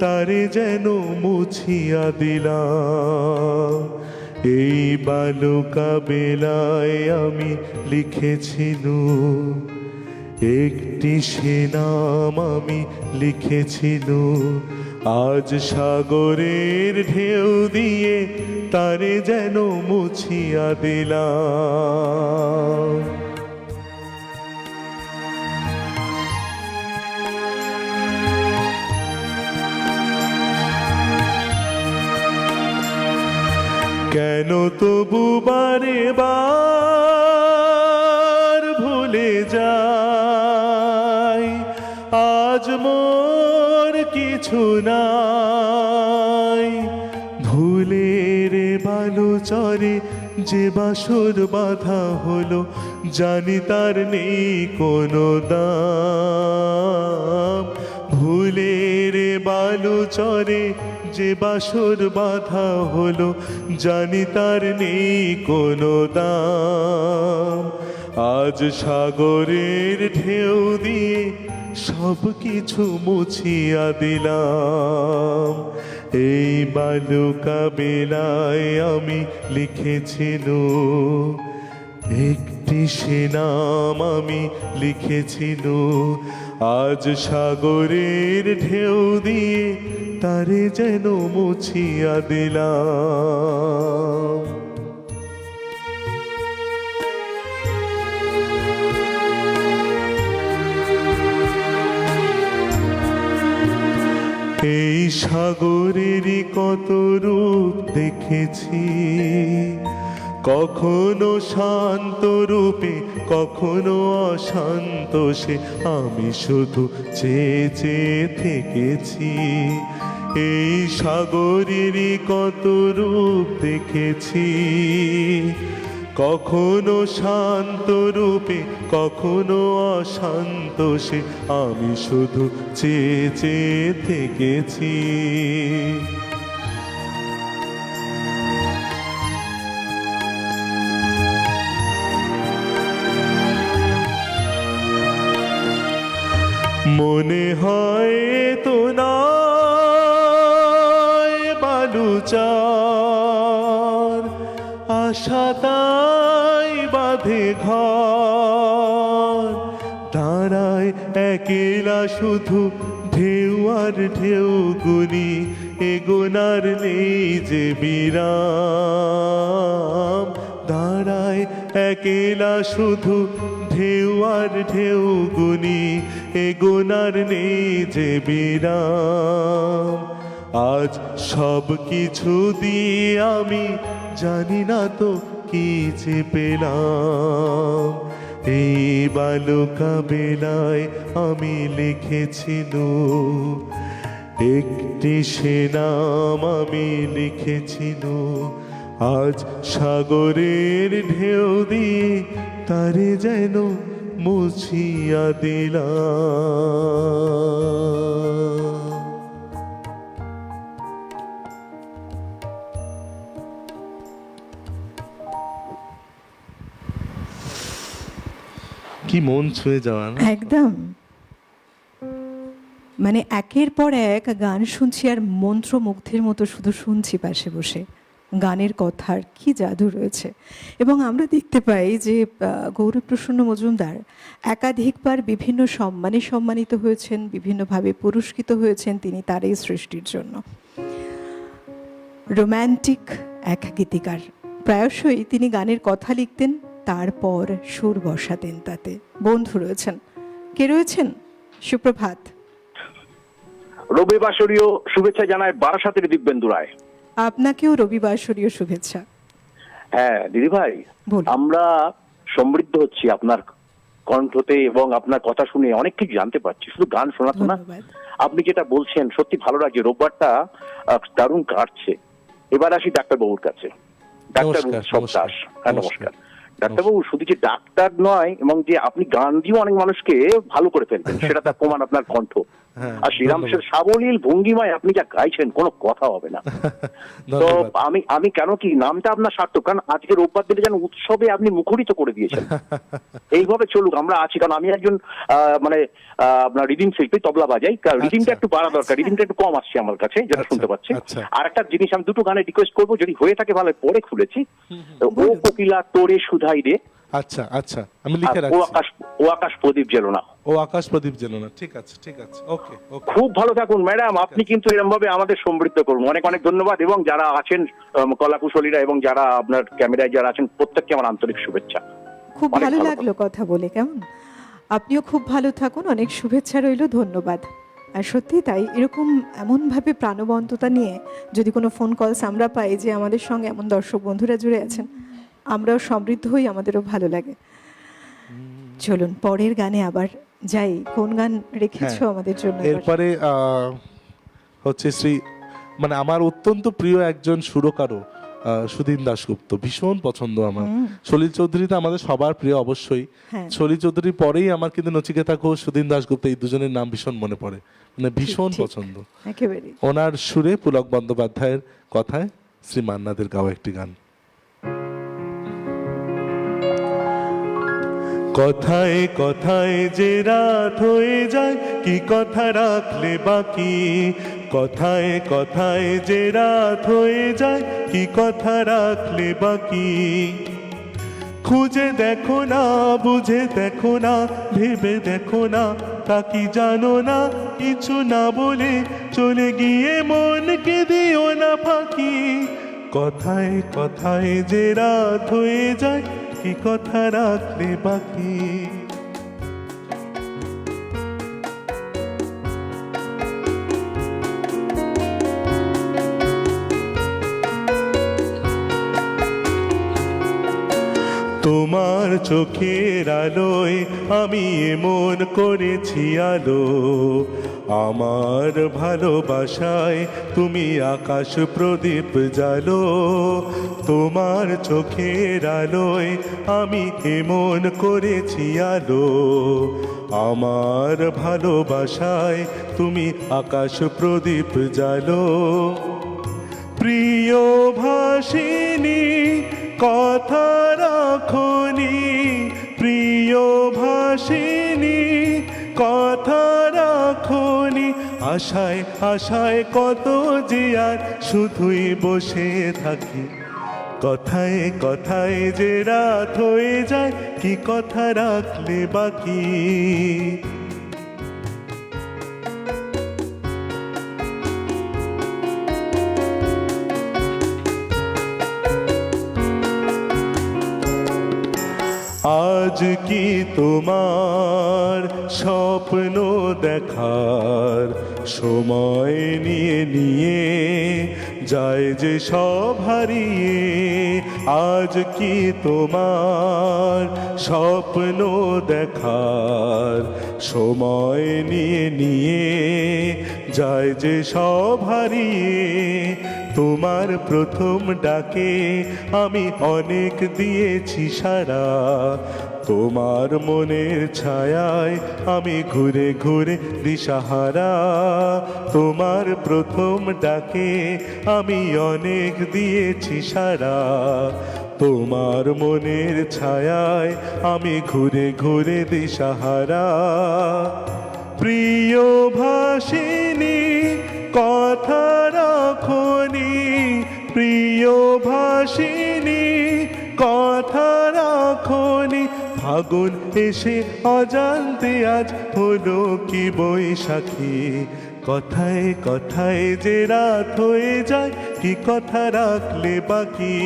তারে যেন মুছিয়া দিলাম। এই বালুকা বেলায় আমি লিখেছিনু, একটি সে নাম আমি লিখেছিনু, আজ সাগরের ঢেউ দিয়ে তারে যেন মুছিয়া দিলাম। কেন তবু বারে বার ভুলে যাই, আজ মোর কিছু নাই। ভুলের বালুচরে যে বাসর বাঁধা হলো, জানি তার নেই কোনো দাম। ভুলের বালুচরে যে বাসর বাঁধা হলো, জানি তার নেই কোনো দাম। আজ সাগরের ঢেউ দিয়ে সব কিছু মুছিয়া দিলাম। এই বালুকা বেলায় আমি লিখেছিনু, একটি সে নাম আমি লিখেছিনু, আজ সাগরের ঢেউ দিয়ে তারে যেন মুছিয়া দিলাম। এই সাগরেরই কত রূপ দেখেছি, কখনো শান্ত রূপে কখনো অশান্ত সে, আমি শুধু চেয়ে চেয়ে থেকেছি। এই সাগরেরই কত রূপ দেখেছি, কখনো শান্ত রূপে কখনো অশান্ত সে, আমি শুধু চেয়ে চেয়ে থেকেছি। মনে হয় তো নয় বালুচার, আশা তাই বাঁধে ঘর, দাঁড়ায় একেলা শুধু ঢেউ আর ঢেউ গুনি, এগোনার নেই যে বিরাম, দাঁড়ায় একেলা শুধু ঢেউ আর ঢেউ গুনি, এগোনার নেই যে বিরাম। আজ সব কিছু দিয়ে আমি জানি না তো কি যে পেলাম, এই বালুকা বেলায় আমি লিখেছি একটি সে নাম আমি লিখেছি। আজ সাগরের ঢেউ দিয়ে তারে যেন মুছিয়া দিলাম। কি মন ছুঁয়ে যাওয়া না? একদম, মানে একের পর এক গান শুনছি আর মন্ত্রমুগ্ধের মতো শুধু শুনছি পাশে বসে। গানের কথার কি জাদু রয়েছে। এবং আমরা দেখতে পাই যে গৌরীপ্রসন্ন মজুমদার একাধিকবার বিভিন্ন সম্মানে সম্মানিত হয়েছেন, বিভিন্নভাবে পুরস্কৃত হয়েছেন তিনি তার এই সৃষ্টির জন্য। রোম্যান্টিক এক গীতিকার, প্রায়শই তিনি গানের কথা লিখতেন, তারপর সুর বসাতেন তাতে। বন্ধু রয়েছেন, কে রয়েছেন? সুপ্রভাত। রবিবাসরীয় শুভেচ্ছা জানায় বারাসাতের দিব্যেন্দু রায়। আপনাকেও রবিবাসরীয় শুভেচ্ছা। হ্যাঁ দিদি ভাই, আমরা সমৃদ্ধ হচ্ছি আপনার কণ্ঠতে এবং আপনার কথা শুনে অনেক কিছু জানতে পারছি। শুধু গান শোনাতো না, আপনি যেটা বলছেন সত্যি ভালো লাগছে। রোববারটা দারুণ কাটছে। এবার আসি ডাক্তারবাবুর কাছে। ডাক্তার উৎসব দাস, হ্যাঁ নমস্কার। ডাক্তারবাবু শুধু যে ডাক্তার নয়, এবং যে আপনি গান দিয়ে অনেক মানুষকে ভালো করে ফেলবেন, সেটা তার প্রমাণ আপনার কণ্ঠ। আর শ্রীরামকৃষ্ণের সাবলীল ভঙ্গিমায় আপনি যা গাইছেন কোনো কথা হবে না। তো আমি কেন কি নামটা আপনার সার্থক, কারণ আজকে রোববার দিনে যেন উৎসবে আপনি মুখরিত করে দিয়েছেন। এইভাবে চলুক, আমরা আছি। কারণ আমি একজন মানে আপনার রিডিং শিল্পী, তবলা বাজাই। রিডিংটা একটু বাড়া দরকার, রিডিংটা একটু কম আসছে আমার কাছে, যেটা শুনতে পাচ্ছি। আর একটা জিনিস আমি দুটো গানে রিকোয়েস্ট করবো, যদি হয়ে থাকে ভালো। পরে খুলেছি ও কোকিলা তোরে সুধাই রে। আচ্ছা আচ্ছা, আমি লিখে রাখছি। ও আকাশ প্রদীপ জ্বেলো না। ও আকাশ প্রদীপ জ্বেলো না। ঠিক আছে ঠিক আছে, ওকে ওকে। খুব ভালো থাকুন ম্যাডাম, আপনি কিন্তু এরকম ভাবে আমাদের সমৃদ্ধ করুন। অনেক অনেক ধন্যবাদ। এবং যারা আছেন কলাকুশলীরা এবং যারা আপনার ক্যামেরায় যারা আছেন, প্রত্যেককে আমার আন্তরিক শুভেচ্ছা। খুব ভালো লাগলো কথা বলে। কেমন? আপনিও খুব ভালো থাকুন, অনেক শুভেচ্ছা রইল, ধন্যবাদ। আর সত্যি তাই, এরকম এমনভাবে প্রাণবন্ততা নিয়ে যদি কোনো ফোন কলস আমরা পাই যে আমাদের সঙ্গে এমন দর্শক বন্ধুরা জুড়ে আছেন, আমরাও সমৃদ্ধ হই, আমাদেরও ভালো লাগে। চলুন পরের গানে আবার যাই। কোন গান রেখেছো আমাদের জন্য? এরপরে হচ্ছে মানে আমার অত্যন্ত প্রিয় একজন সুরকারও, সুধীন দাশগুপ্ত, ভীষণ পছন্দ আমার। সলিল চৌধুরী তো আমাদের সবার প্রিয় অবশ্যই। সলিল চৌধুরীর পরেই আমার কিন্তু নচিকেতা ঘোষ, সুধীন দাশগুপ্ত, এই দুজনের নাম ভীষণ মনে পড়ে, মানে ভীষণ পছন্দ। ওনার সুরে, পুলক বন্দ্যোপাধ্যায়ের কথায় শ্রী মান্নাদের গাওয়া একটি গান। কথায় কথায় যে রাত হয়ে যায়, কি কথা রাখলে বাকি। কথায় কথায় যে রাত হয়ে যায়, কি কথা রাখলে বাকি। খুঁজে দেখো না, বুঝে দেখো না, ভেবে দেখো না, তা কি জানো না। কিছু না বলে চলে গিয়ে মনকে দিও না ফাঁকি। কথায় কথায় যে রাত হয়ে যায়, কি কথা রাখলে বাকি। তোমার চোখের আলোয় আমি এমন করেছি আলো, আমার ভালোবাসায় তুমি আকাশ প্রদীপ জ্বালো। তোমার চোখের আলোয় আমি এমন করেছি আলো, আমার ভালোবাসায় তুমি আকাশ প্রদীপ জ্বালো। প্রিয় ভাষিনী কথা রাখনি, প্রিয় ভাষিনী কথা রাখনি, আশায় আশায় কত যে আর শুধুই বসে থাকি। কথায় কথায় যে রাত হয়ে যায়, কি কথা রাখলে বাকি। আজ কি তোমার স্বপ্ন দেখার সময় নিয়ে নিয়ে যায় যে সব হারিয়ে। আজ কি তোমার স্বপ্ন দেখার সময় নিয়ে নিয়ে যায় যে সব হারিয়ে। তোমার প্রথম ডাকে আমি অনেক দিয়েছি সাড়া, তোমার মনের ছায়ায় আমি ঘুরে ঘুরে দিশাহারা। তোমার প্রথম ডাকে আমি অনেক দিয়েছি সাড়া, তোমার মনের ছায়ায় আমি ঘুরে ঘুরে দিশাহারা। প্রিয় ভাষিনী কথা রাখনি, প্রিয় ভাষিনী কথা রাখনি, ফাগুন এসে অজান্তে আজ হলো কি বৈশাখী। কথায় কথায় যে রাত হয়ে যায়, কি কথা রাখলে বাকি।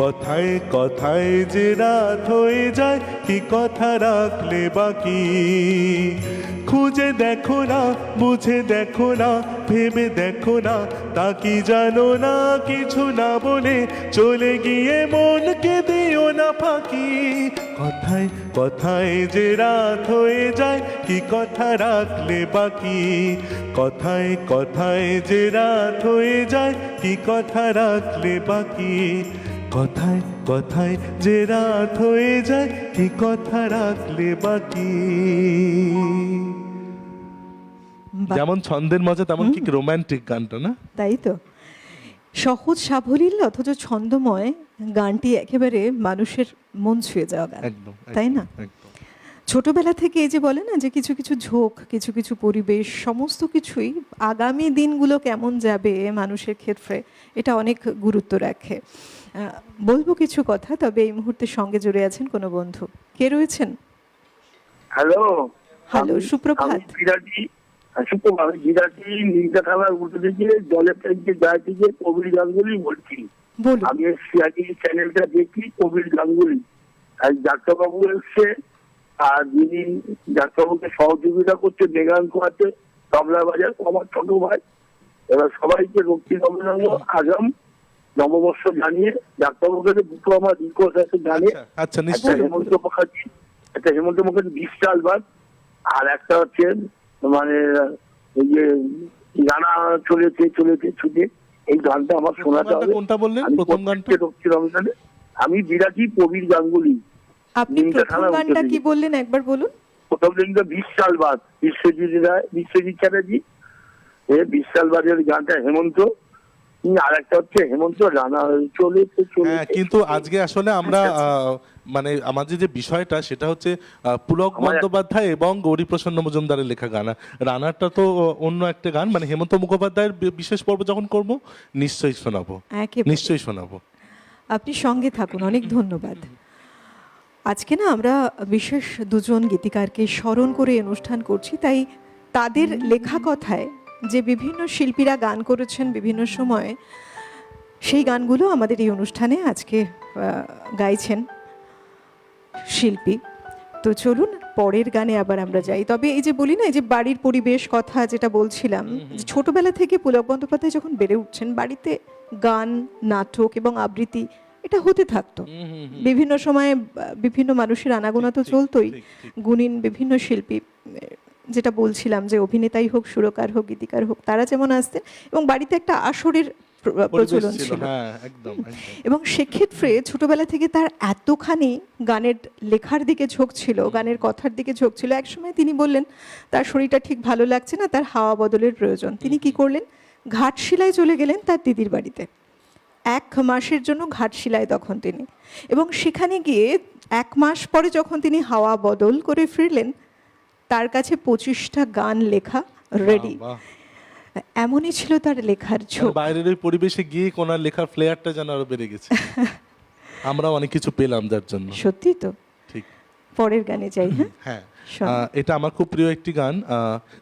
কথায় কথায় যে রাত হয়ে যায়, কি কথা রাখলে বাকি। খুঁজে দেখো না, বুঝে দেখো না, ভেবে দেখো না, তা কি জানো না, কিছু না বলে চলে গিয়ে মনকে দিও না ফাঁকি। কথায় কথায় যে রাত হয়ে যায়, কি কথা রাখলে বাকি। কথায় কথায় যে রাত হয়ে যায়, কি কথা রাখলে বাকি। কথায় কথায় যে রাত হয়ে যায়, কি কথা রাখলে বাকি। যেমন ছন্দের মজা, তেমন কি রোমান্টিক গানটা না? তাই তো, সহজ সাবলীল অথচ ছন্দময় গানটি একেবারে মানুষের মন ছুঁয়ে যাওয়া গান, একদম, তাই না? একদম। ছোটবেলা থেকে এই যে বলে না যে কিছু কিছু ঝোঁক, কিছু কিছু পরিবেশ, সমস্ত কিছুই আগামী দিনগুলো কেমন যাবে মানুষের ক্ষেত্রে এটা অনেক গুরুত্ব রাখে। বলবো কিছু কথা, তবে এই মুহূর্তে সঙ্গে জুড়ে আছেন কোনো বন্ধু। কে রয়েছেন? হ্যালো হ্যালো, সুপ্রভাত। সুপ্রভাত। জিরাটি নিমতা থানার উল্টো দিকে জলের ট্যাঙ্কে যায় থেকে কবির গাঙ্গুলি বলছি। বলুন। আমি সিআরটি চ্যানেলটা দেখি, কবির গাঙ্গুলি। আর ডাক্তারবাবু এসছে, আর যিনি ডাক্তারবাবুকে সহযোগিতা করছে বেগান কোয়াতে তবলা বাজার, আমার ছোট ভাই। এবার সবাইকে রক্ষী অভিনন্দ আগাম নববর্ষ জানিয়ে ডাক্তারবাবুকে দুটো আমার রিকোয়েস্ট আছে জানিয়ে। আচ্ছা, একটা নিশ্চয়ই। হেমন্ত মুখার্জি 20 সাল বাদ, আর একটা হচ্ছে মানে এই যে গানা চলেছে চলেছে ছুটে, এই গানটা আমার শোনাতে হবে। কোনটা বললেন প্রথম গানটা? আমি বিরাটি কবির গাঙ্গুলি। আপনি প্রথম গানটা কি বললেন একবার বলুন? প্রথম দিনটা 20 সাল বাদ, বিশ্বজিৎ চ্যাটার্জি। 20 সাল বাদের গানটা হেমন্ত, আর একটা হচ্ছে হেমন্ত রানা চলেছে চলেছে। কিন্তু আজকে আসলে আমরা মানে আমাদের যে বিষয়টা সেটা হচ্ছে পুলক বন্দ্যোপাধ্যায় এবং গৌরীপ্রসন্ন মজুমদারের লেখা গান। রানারটা তো অন্য একটা গান, মানে হেমন্ত মুখোপাধ্যায়ের বিশেষ পর্ব যখন করব নিশ্চয়ই শোনাবো, নিশ্চয়ই শোনাবো। আপনি সঙ্গে থাকুন, অনেক ধন্যবাদ। আজকে না আমরা বিশেষ দুজন গীতিকারকে স্মরণ করে অনুষ্ঠান করছি, তাই তাদের লেখা কথায় যে বিভিন্ন শিল্পীরা গান করেছেন বিভিন্ন সময়ে, সেই গানগুলো আমাদের এই অনুষ্ঠানে আজকে গাইছেন শিল্পী। তো চলুন পরের গানে আবার আমরা যাই। তবে এই যে বলি না, এই যে বাড়ির পরিবেশ কথা যেটা বলছিলাম, ছোটবেলা থেকে পুলক বন্দ্যোপাধ্যায় যখন বেড়ে উঠছেন, বাড়িতে গান, নাটক এবং আবৃত্তি এটা হতে থাকতো। বিভিন্ন সময়ে বিভিন্ন মানুষের আনাগোনা তো চলতোই, গুণীন বিভিন্ন শিল্পী, যেটা বলছিলাম যে অভিনেতাই হোক, সুরকার হোক, গীতিকার হোক, তারা যেমন আসতেন এবং বাড়িতে একটা আসরের প্রচলন ছিল। এবং সেক্ষেত্রে ছোটবেলা থেকে তার এতখানি গানের লেখার দিকে ঝোঁক ছিল, গানের কথার দিকে ঝোঁক ছিল, একসময় তিনি বললেন তার শরীরটা ঠিক ভালো লাগছে না, তার হাওয়া বদলের প্রয়োজন। তিনি কি করলেন, ঘাটশিলায় চলে গেলেন তার দিদির বাড়িতে। 1 মাসের জন্য ঘাটশিলায় তখন তিনি, এবং সেখানে গিয়ে 1 মাস পরে যখন তিনি হাওয়া বদল করে ফিরলেন, তার কাছে 25টা গান লেখা রেডি। এমনই ছিল তার লেখার ঝোঁক। বাইরের ওই পরিবেশে গিয়ে কোনার লেখার ফ্লেয়ারটা যেন আরো বেড়ে গেছে। আমরা অনেক কিছু পেলাম যার জন্য। সত্যি তো। ঠিক, পরের গানে যাই। হ্যাঁ, এটা আমার খুব প্রিয় একটি গান।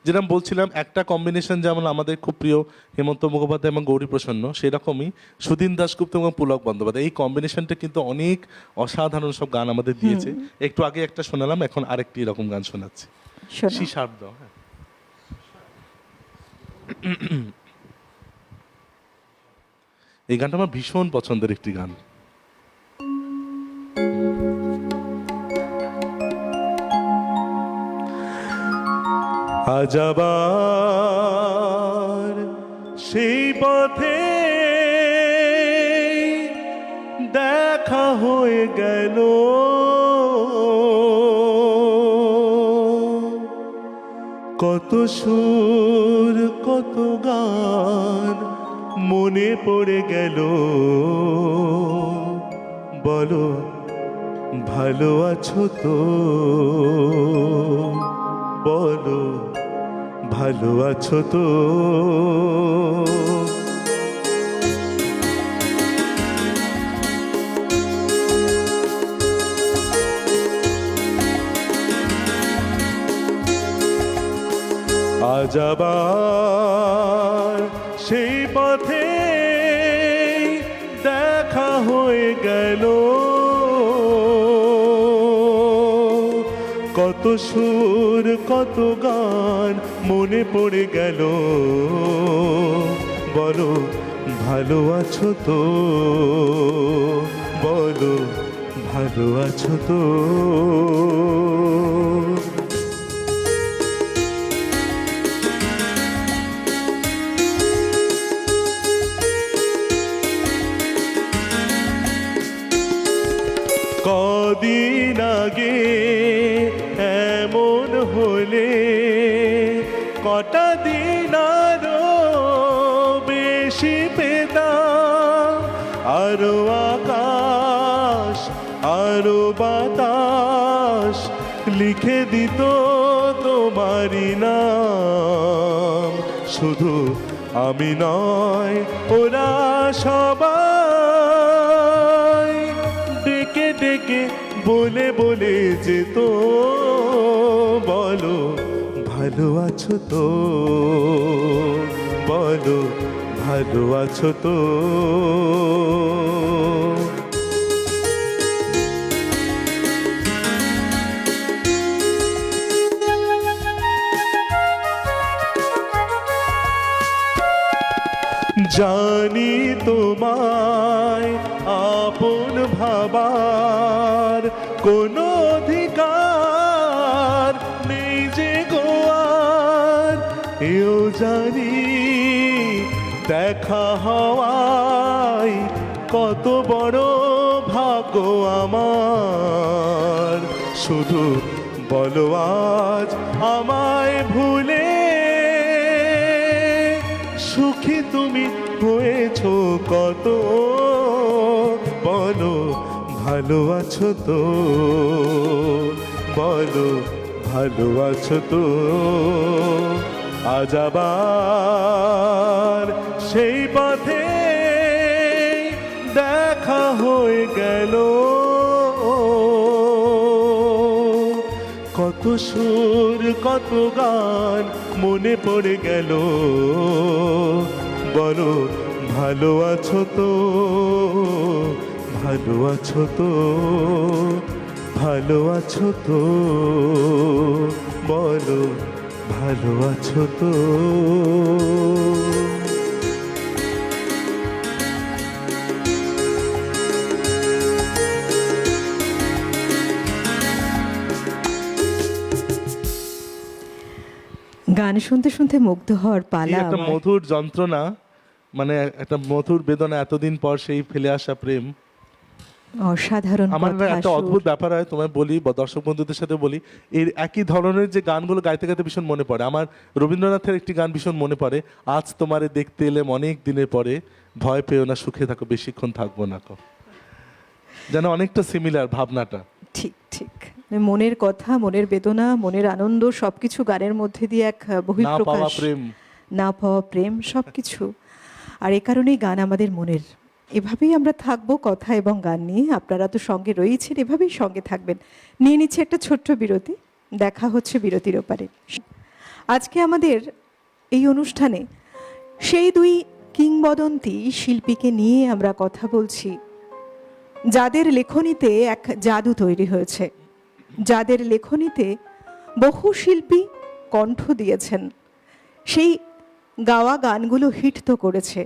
যেরকম বলছিলাম, একটা কম্বিনেশন যেমন আমাদের খুব প্রিয় হেমন্ত মুখোপাধ্যায় এবং গৌরী প্রসন্ন, সেরকমই সুধীন দাশগুপ্ত এবং পুলক বন্দ্যোপাধ্যায়। এই কম্বিনেশনটা কিন্তু অনেক অসাধারণ সব গান আমাদের দিয়েছে। একটু আগে একটা শোনালাম, এখন আরেকটি এরকম গান শোনাচ্ছি। শিশার দাও। হ্যাঁ, এই গানটা আমার ভীষণ পছন্দের একটি গান। আজ আবার সেই পথে দেখা হয়ে গেল, কত সুর কত গান মনে পড়ে গেল। বলো ভালো আছো তো, বলো ভালো আছো তো। আজ আবার সেই পথে দেখা হয়ে গেল, কত সুর কত গান মনে পড়ে গেল। বলো ভালো আছো তো, বলো ভালো আছো তো। কদিন আগে এমন হলে, কটা দিন আরো বেশি পেতাম, আরো আকাশ আরো বাতাস লিখে দিত তোমারই নাম। শুধু আমি নয়, ওরা সবাই ডেকে ডেকে বলে বলে যেত, বলো ভালো আছো তো, বলো ভালো আছো তো। জানি তোমায় আপন ভাবার কোনো অধিকার নেই যে গোয়ার, এও জানি দেখা হওয়ায় কত বড় ভাগ্য আমার। শুধু বলো আজ আমায় ভুলে সুখী তুমি হয়েছো কত, বলো ভালো আছো তো, বলো ভালো আছো তো। আজ আবার সেই পথে দেখা হয়ে গেল, কত সুর কত গান মনে পড়ে গেল। বলো ভালো আছো তো, ভালো আছো তো, ভালো আছো তো, বলো ভালো আছো তো। গান শুনতে শুনতে মুগ্ধ হওয়ার কি পালা একটা আমার। মধুর যন্ত্রণা, মানে একটা মধুর বেদনা, এতদিন পর সেই ফেলে আসা প্রেম। অসাধারণ আমার না কথা, একটা সুর। অদ্ভুত ব্যাপার হয়, তোমায় বলি বা দর্শক বন্ধুদের সাথে বলি, এর একই ধরনের যে গানগুলো গাইতে গাইতে ভীষণ মনে পড়ে। আমার রবীন্দ্রনাথের একটি গান ভীষণ মনে পড়ে, আজ তোমারে দেখতে এলেম অনেক দিনের পরে, ভয় পেও না সুখে থাকো বেশিক্ষণ থাকবো না কো। যেন অনেকটা সিমিলার ভাবনাটা। ঠিক ঠিক, মনের কথা, মনের বেদনা, মনের আনন্দ সবকিছু গানের মধ্যে দিয়ে এক না পাওয়া বহিঃপ্রকাশ, প্রেম। না পাওয়া প্রেম সবকিছু। আর এ কারণেই গান আমাদের মনের। এভাবেই আমরা থাকবো কথা এবং গান নিয়ে। আপনারা তো সঙ্গে রয়েছেন, এভাবেই সঙ্গে থাকবেন। নিয়ে নিচ্ছে একটা ছোট্ট বিরতি, দেখা হচ্ছে বিরতির ওপারে। আজকে আমাদের এই অনুষ্ঠানে সেই দুই কিংবদন্তি শিল্পীকে নিয়ে আমরা কথা বলছি, যাদের লেখনীতে এক জাদু তৈরি হয়েছে, যাদের লেখনীতে বহু শিল্পী কণ্ঠ দিয়েছেন। সেই গাওয়া গানগুলো হিট তো করেছে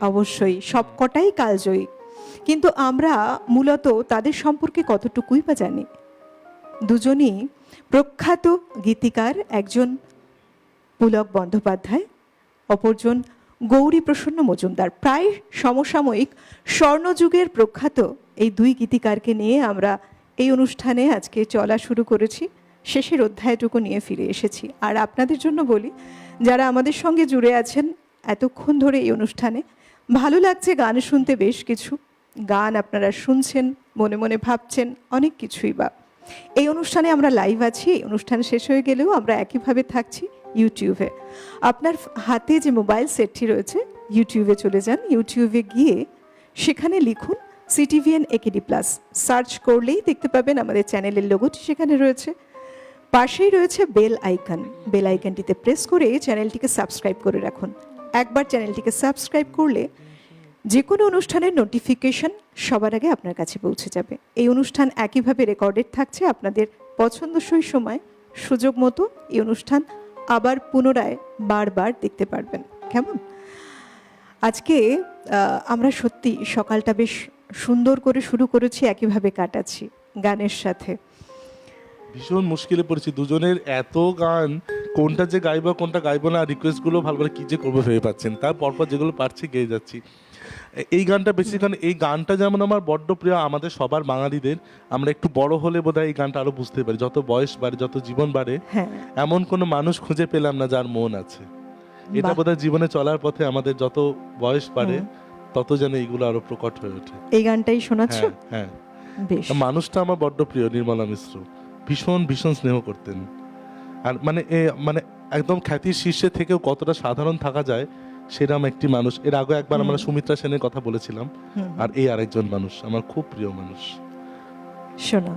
অবশ্যই, সবকটাই কালজয়ী, কিন্তু আমরা মূলত তাদের সম্পর্কে কতটুকুই বা জানি। দুজনই প্রখ্যাত গীতিকার, একজন পুলক বন্দ্যোপাধ্যায়, অপরজন গৌরীপ্রসন্ন মজুমদার। প্রায় সমসাময়িক স্বর্ণযুগের প্রখ্যাত এই দুই গীতিকারকে নিয়ে আমরা এই অনুষ্ঠানে আজকে চলা শুরু করেছি, শেষের অধ্যায়টুকু নিয়ে ফিরে এসেছি। আর আপনাদের জন্য বলি, যারা আমাদের সঙ্গে জুড়ে আছেন এতক্ষণ ধরে এই অনুষ্ঠানে, ভালো লাগছে গান শুনতে, বেশ কিছু গান আপনারা শুনছেন, মনে মনে ভাবছেন অনেক কিছুই বা। এই অনুষ্ঠানে আমরা লাইভ আছি, এই অনুষ্ঠান শেষ হয়ে গেলেও আমরা একইভাবে থাকছি ইউটিউবে। আপনার হাতে যে মোবাইল সেটটি রয়েছে, ইউটিউবে চলে যান, ইউটিউবে গিয়ে সেখানে লিখুন CTVN AKD+, সার্চ করলেই দেখতে পাবেন আমাদের চ্যানেলের লোগোটি সেখানে রয়েছে। পাশেই রয়েছে বেল আইকন, বেল আইকনটিতে প্রেস করে চ্যানেলটিকে সাবস্ক্রাইব করে রাখুন। একবার চ্যানেলটিকে সাবস্ক্রাইব করলে যে কোনো অনুষ্ঠানের নোটিফিকেশন সবার আগে আপনার কাছে পৌঁছে যাবে। এই অনুষ্ঠান একইভাবে রেকর্ডেড থাকছে, আপনাদের পছন্দসই সময় সুযোগ মতো এই অনুষ্ঠান আবার পুনরায় বারবার দেখতে পারবেন। কেমন? আজকে আমরা সত্যি সকালটা বেশ সুন্দর করে শুরু করেছি, একইভাবে কাটাচ্ছি গানের সাথে। ভীষণ মুশকিলে পড়েছি, দুজনের এত গান, কোনটা যে গাইবো কোনটা গাইবো না, রিকোয়েস্টগুলো ভালোভাবে কি যে করবো ভেবে পাচ্ছেন, তার পরপর যেগুলো পারছি গেয়ে যাচ্ছি। এই গানটা বেশি, কারণ এই গানটা যেমন আমার বড্ড প্রিয়, আমাদের সবার বাঙালিদের। আমরা একটু বড় হলে বোধহয় এই গানটা আরো বুঝতে পারি, যত বয়স বাড়ে, যত জীবন বাড়ে, হ্যাঁ, এমন কোনো মানুষ খুঁজে পেলাম না যার মন আছে। এটা বাহ। বোধহয় জীবনে চলার পথে আমাদের যত বয়স বাড়ে তত যেন এইগুলো আরো প্রকট হয়ে ওঠে। এই গানটাই শোনাচ্ছ? হ্যাঁ হ্যাঁ, বেশ। মানুষটা আমার বড্ড প্রিয়, নির্মলা মিশ্র। ভীষণ ভীষণ স্নেহ করতেন। আর মানে একদম খ্যাতির শীর্ষে থেকেও কতটা সাধারণ থাকা যায় সেরকম একটি মানুষ। এর আগে একবার আমরা সুমিত্রা সেনের কথা বলেছিলাম, আর এই আরেকজন মানুষ আমার খুব প্রিয় মানুষ। শোনা।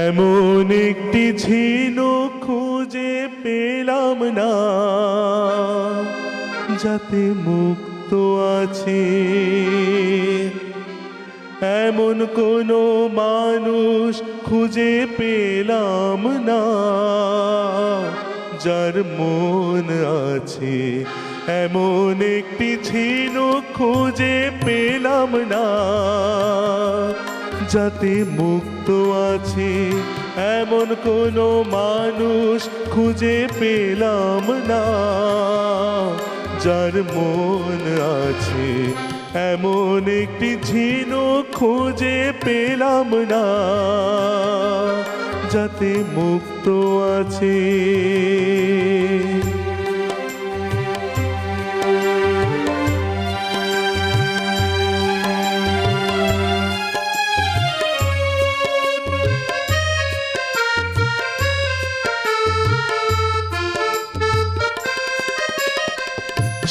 এমন একটি ঝিনুক খুঁজে পেলাম না, যাতে মুক্ত আছে এমন কোনো মানুষ খুঁজে পেলাম না, যার মন আছে। এমন একটি ঝিনুক খুঁজে পেলাম না, যাতে মুক্ত আছে এমন কোনো মানুষ খুঁজে পেলাম না, যার মন আছে। এমন একটি ঝিনুক খুঁজে পেলাম না, যাতে মুক্ত আছে।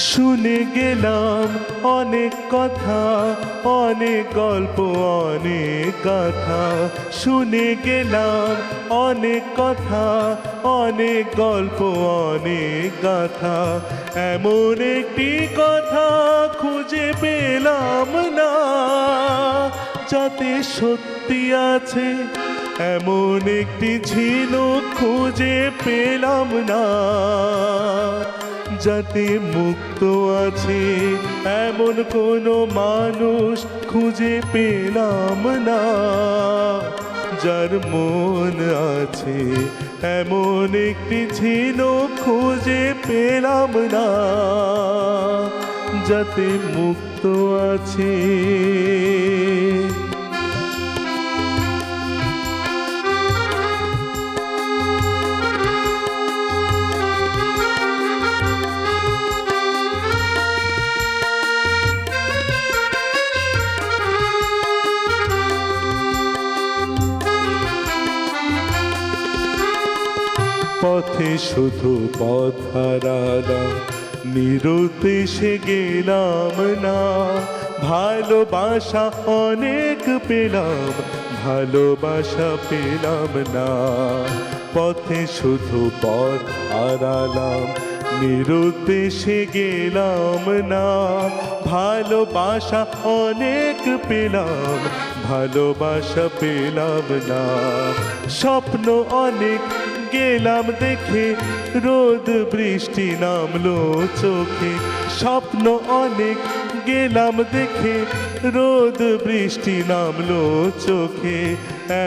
শুনে গেলাম অনেক কথা, অনেক গল্প, অনেক কথা। শুনে গেলাম অনেক কথা, অনেক গল্প, অনেক গাথা। এমন একটি কথা খুঁজে পেলাম না যাতে সত্যি আছে, এমন একটি ঝিনুক খুঁজে পেলাম না যাতে মুক্ত আছে, এমন কোনো মানুষ খুঁজে পেলাম না যার মন আছে, এমন একটি ঝিনুক খুঁজে পেলাম না যাতে মুক্ত আছে। পথে শুধু পথ হারালাম, নিরুদ্দেশে গেলাম না। ভালোবাসা অনেক পেলাম, ভালোবাসা পেলাম না। পথে শুধু পথ হারালাম, নিরুদ্দেশে গেলাম না। ভালোবাসা অনেক পেলাম, ভালোবাসা পেলাম না। স্বপ্ন অনেক গেলাম দেখে, রোদ বৃষ্টি নামলো চোখে। স্বপ্ন অনেক গেলাম দেখে, রোদ বৃষ্টি নামলো চোখে।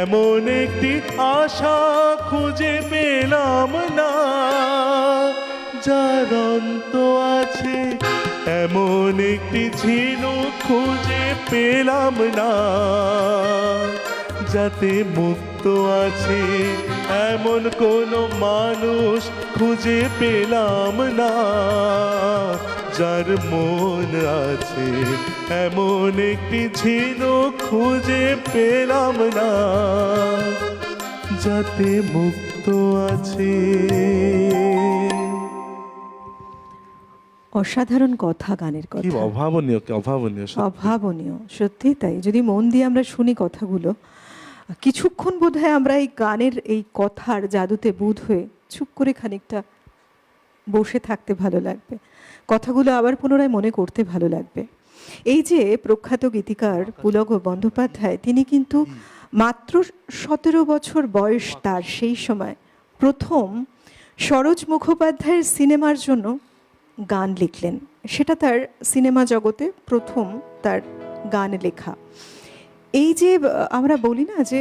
এমন একটি আশা খুঁজে পেলাম না যার অন্ত আছে, এমন একটি ঝিনুক খুঁজে পেলাম না যাতে মুক্ত আছে, এমন কোনো মানুষ খুঁজে পেলাম না যার মন আছে, এমন একটি ঝিনুক খুঁজে পেলাম না যাতে মুক্ত আছে। অসাধারণ কথা, গানের কি কথা অভাবনীয়, কি অভাবনীয়, অভাবনীয়, সত্যি তাই। যদি মন দিয়ে আমরা শুনি কথাগুলো, কিছুক্ষণ বোধহয় আমরা এই গানের এই কথার জাদুতে বুঁদ হয়ে চুপ করে খানিকটা বসে থাকতে ভালো লাগবে, কথাগুলো আবার পুনরায় মনে করতে ভালো লাগবে। এই যে প্রখ্যাত গীতিকার পুলক বন্দ্যোপাধ্যায়, তিনি কিন্তু মাত্র 17 বছর বয়স তার, সেই সময় প্রথম সরোজ মুখোপাধ্যায়ের সিনেমার জন্য গান লিখলেন। সেটা তার সিনেমা জগতে প্রথম তার গান লেখা। এই যে আমরা বলি না যে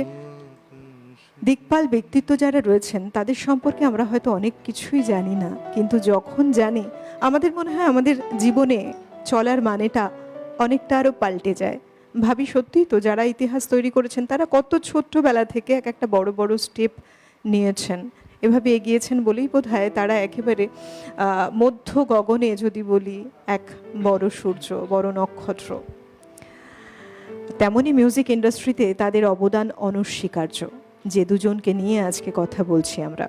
দিকপাল ব্যক্তিত্ব যারা রয়েছেন তাদের সম্পর্কে আমরা হয়তো অনেক কিছুই জানি না, কিন্তু যখন জানি আমাদের মনে হয় আমাদের জীবনে চলার মানেটা অনেকটা আরও পাল্টে যায়। ভাবি সত্যিই তো যারা ইতিহাস তৈরি করেছেন তারা কত ছোট্টবেলা থেকে এক একটা বড় বড় স্টেপ নিয়েছেন, এভাবে এগিয়েছেন বলেই বোধহয় তারা একেবারে মধ্য গগনে যদি বলি এক বড় সূর্য, বড় নক্ষত্র। তেমনই মিউজিক ইন্ডাস্ট্রিতে তাদের অবদান অনস্বীকার্য। যে দুজনকে নিয়ে আজকে কথা বলছি আমরা,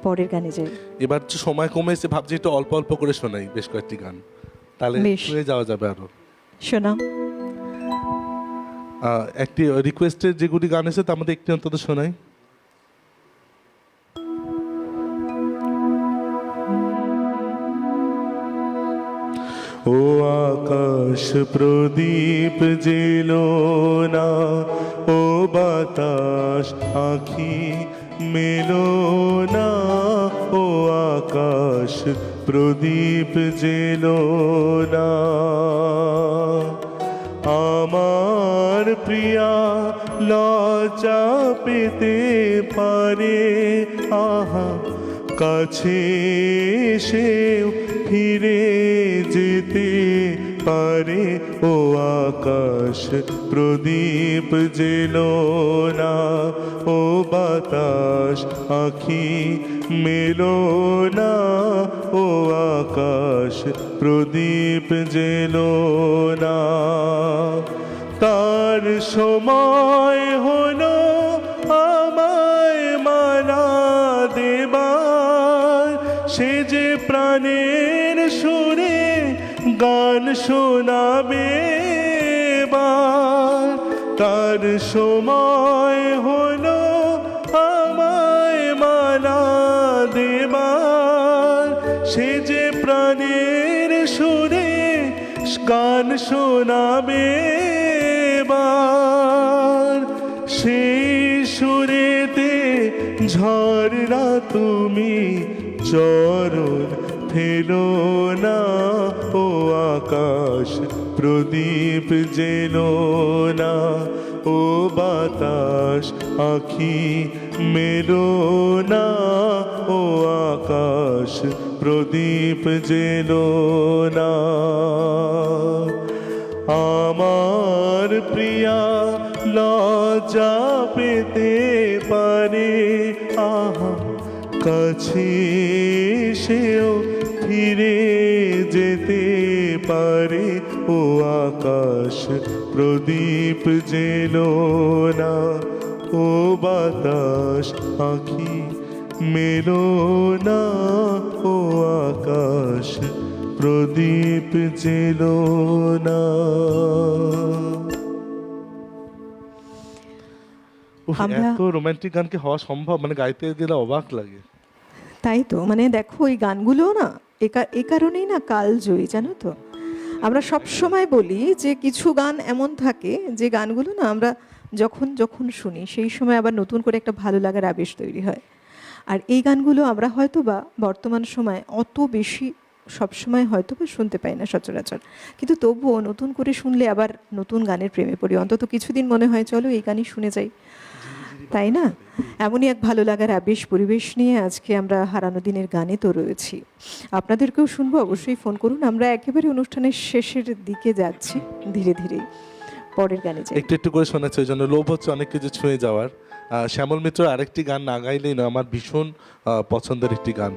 পরের গানে যাই। এবার তো সময় কমে এসে ভাবছি একটু অল্প অল্প করে শোনাই বেশ কয়েকটি গান, তাহলে শুনে যাওয়া যাবে আরো। শোনাও। একটি রিকোয়েস্টের যেগুলি গান এসে তার মধ্যে একটি অন্তত শোনাই। ও আকাশ প্রদীপ জেলো না, ও বাতাস আঁখি মেলো না, ও আকাশ প্রদীপ জেলো না। আমার প্রিয়া লজ্জা পেতে পারে, আহা কাছে এসেও ফিরে যেতে পারে। ও আকাশ প্রদীপ জেলো না, ও বাতাস আঁখি মেলো না, ও আকাশ প্রদীপ জেলো না। তার সময় হলো আমায় মালা দেবার, সে যে প্রাণের সুরে গান শোনাবে এবার, তার সময় হলো আমায় মালা দেবার। সে যে প্রাণের সুরে গান শোনাবে এবার, সেই সুরেতে ঝড়রা তুমি চরণ ফেলো না, ও আকাশ প্রদীপ জেলো না, ও বাতাস আখি মেলো না, ও আকাশ প্রদীপ জেলো না। আমার প্রিয়া লজ্জা পেতে পারে, আহা কাছে সেও ফিরে যেতে পারে, ও আকাশ প্রদীপ জেলো না, ও বাতাস আখি মেলো না, ও আকাশ প্রদীপ জেলো না। এত রোমান্টিক গান কি হওয়া সম্ভব? মানে গাইতে গেলে অবাক লাগে। তাই তো, মানে দেখো এই গানগুলো না এ কারণেই না কালজয়ী, জানো তো। আমরা সব সময় বলি যে কিছু গান এমন থাকে যে গানগুলো না আমরা যখন যখন শুনি সেই সময় আবার নতুন করে একটা ভালো লাগার আবেশ তৈরি হয়। আর এই গানগুলো আমরা হয়তো বা বর্তমান সময় অত বেশি সবসময় হয়তো বা শুনতে পাই না সচরাচর, কিন্তু তবুও নতুন করে শুনলে আবার নতুন গানের প্রেমে পড়ি। অন্তত কিছুদিন মনে হয় চলো এই গানই শুনে যাই, তাই না? এমনই এক ভালো লাগার আবেশ পরিবেশ নিয়ে আজকে আমরা হারানো দিনের গানে তো রয়েছি। আপনাদেরকেও শুনবো, অবশ্যই ফোন করুন। আমরা একেবারে অনুষ্ঠানের শেষের দিকে যাচ্ছি, ধীরে ধীরে পরের গানে যাই। একটু একটু করে শোনাচ্ছে, ওই জন্য লোভ হচ্ছে অনেক কিছু ছুঁয়ে যাওয়ার। শ্যামল মিত্র আরেকটি গান না গাইলেই নয়, আমার ভীষণ পছন্দের একটি গান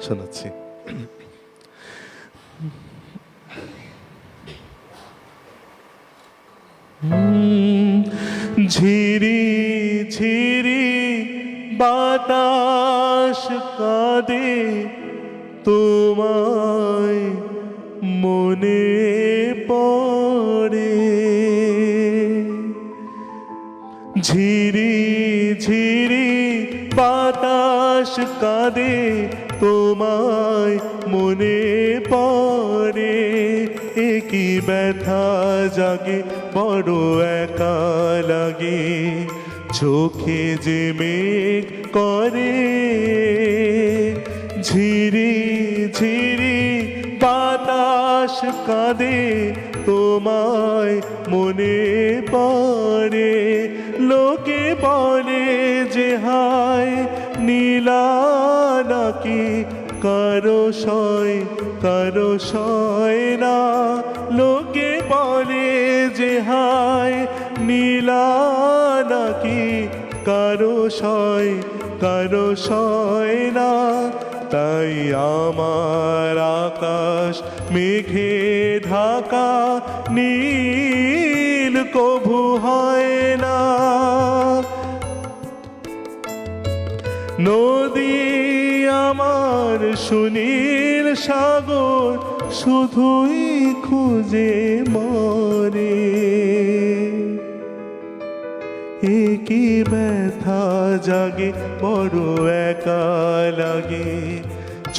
শোনাচ্ছি। ঝিরি ঝিরি বাতাস কাঁদে তোমায় মনে পড়ে, ঝিরি ঝিরি বাতাস কাঁদে তোমায় মনে পড়ে, একই ব্যথা জাগে বড় একা লাগে, চোখে যে মেঘ করে, ঝিরি ঝিরি বাতাস কাঁদে তোমায় মনে পড়ে, লোকে বলে যে হায় নীলা নাকি কারো সয় না, লোকে বলে যে হায় নীলা নাকি কারো সয় না, তাই আমার আকাশ মেঘে ঢাকা নীল কভু হয় না, নদী আমার সুনীল সাগর শুধুই খুঁজে মরে, একই ব্যথা জাগে বড় একা লাগে,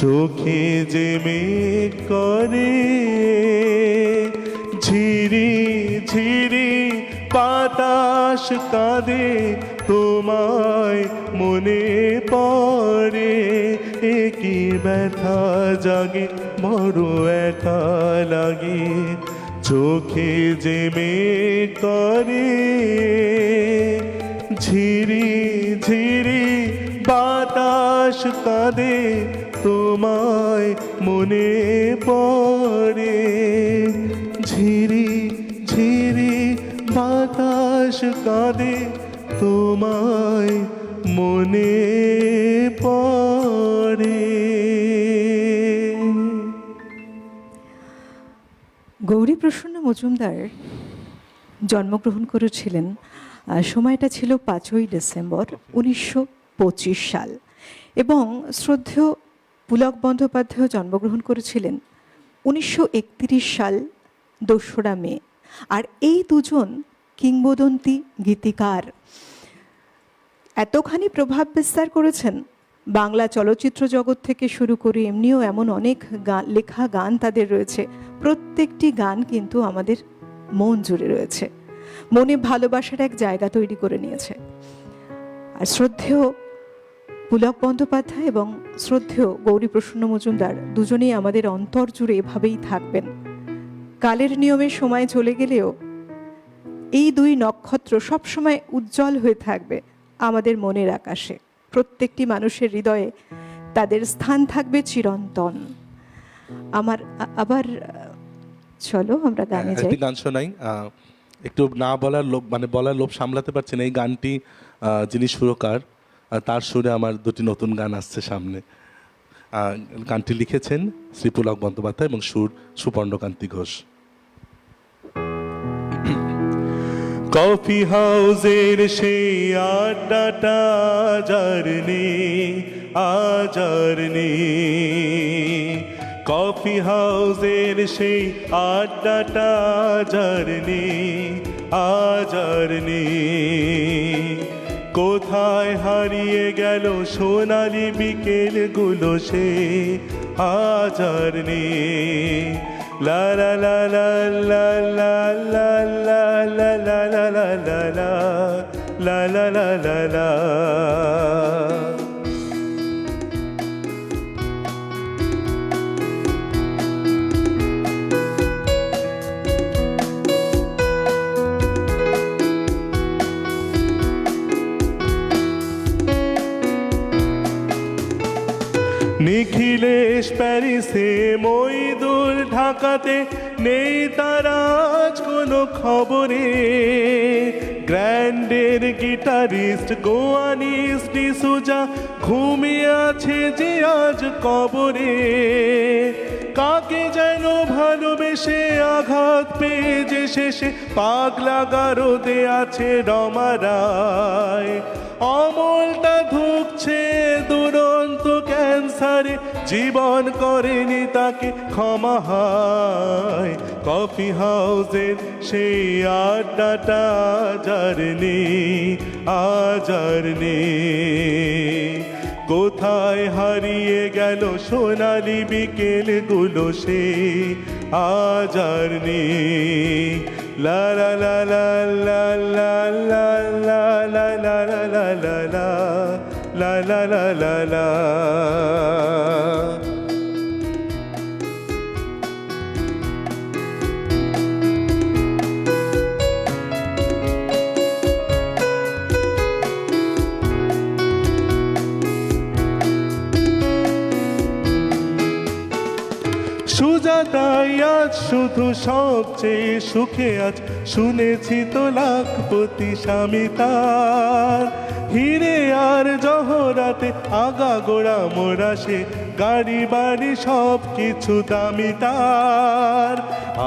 চোখে যে মেঘ করে, ঝিরি ঝিরি বাতাস কাঁদে তোমায় মনে পড়ে, একই ব্যথা জাগে বড় একা লাগে, চোখে যে মেঘ করে, ঝিরি ঝিরি বাতাস কাঁদে তোমায় মনে পড়ে, ঝিরি ঝিরি বাতাস কাঁদে তোমায় মনে পড়ে। গৌরীপ্রসন্ন মজুমদার জন্মগ্রহণ করেছিলেন, সময়টা ছিল 5ই ডিসেম্বর 1925 সাল, এবং শ্রদ্ধেয় পুলক বন্দ্যোপাধ্যায় জন্মগ্রহণ করেছিলেন 1931 সাল 2রা মে। আর এই দুজন কিংবদন্তি গীতিকার এতখানি প্রভাব বিস্তার করেছেন বাংলা চলচ্চিত্র জগৎ থেকে শুরু করে এমনিও এমন অনেক লেখা গান তাদের রয়েছে, প্রত্যেকটি গান কিন্তু আমাদের মন জুড়ে রয়েছে, মনে ভালোবাসার এক জায়গা তৈরি করে নিয়েছে। আর শ্রদ্ধেয় পুলক বন্দ্যোপাধ্যায় এবং শ্রদ্ধেয় গৌরীপ্রসন্ন মজুমদার দুজনেই আমাদের অন্তর জুড়ে এভাবেই থাকবেন। কালের নিয়মে সময় চলে গেলেও এই দুই নক্ষত্র সবসময় উজ্জ্বল হয়ে থাকবে আমাদের মনের আকাশে, প্রত্যেকটি মানুষের হৃদয়ে তাদের স্থান থাকবে চিরন্তন। আবার চলো আমরা গানে যাই। গান শোনাই, একটু না বলার লোভ, মানে বলার লোভ সামলাতে পারছি না। এই গানটি যিনি সুরকার, তার সুরে আমার দুটি নতুন গান আসছে সামনে। গানটি লিখেছেন শ্রী পুলক বন্দ্যোপাধ্যায় এবং সুর সুপর্ণকান্তি ঘোষ। কফি হাউসের সেই আড্ডাটা আজার নেই, কফি হাউসের সেই আড্ডাটা আজার নেই। কোথায় হারিয়ে গেল সোনালি বিকেলগুলো সে আজার নেই। লা লা লা লা লা লা লা লা লা লা লা লা লা লা লা লা লা লা। নিখিলেশ প্যারিসে, মইদুল ঢাকাতে, নেই তার আজ কোনো খবরে। গ্র্যান্ডের গিটারিস্ট গোয়ানিস্ট ডিসুজা ঘুমিয়ে আছে যে আজ কবরে। কাকে যেন ভালোবেসে আঘাত পেয়ে যে শেষে পাগলা গারদে আছে রমারায়। অমলটা ধুকছে দুরন্ত ক্যান্সারে, জীবন করেনি তাকে ক্ষমা হয়। কফি হাউসের সেই আড্ডাটা আজার নেই। কোথায় হারিয়ে গেল সোনালি বিকেলগুলো সে আজার নেই। লা লা লা লা লা লা লা লা লা লা লা লা লা লা লা লা লা। সুজাতাই আজ শুধু সবচেয়ে সুখে আজ, শুনেছি তো লাখপতি স্বামী তার। হিরে আর জহরাতে আগা গোড়া মোরা সে, গাড়ি বাড়ি সব কিছু দামি তার।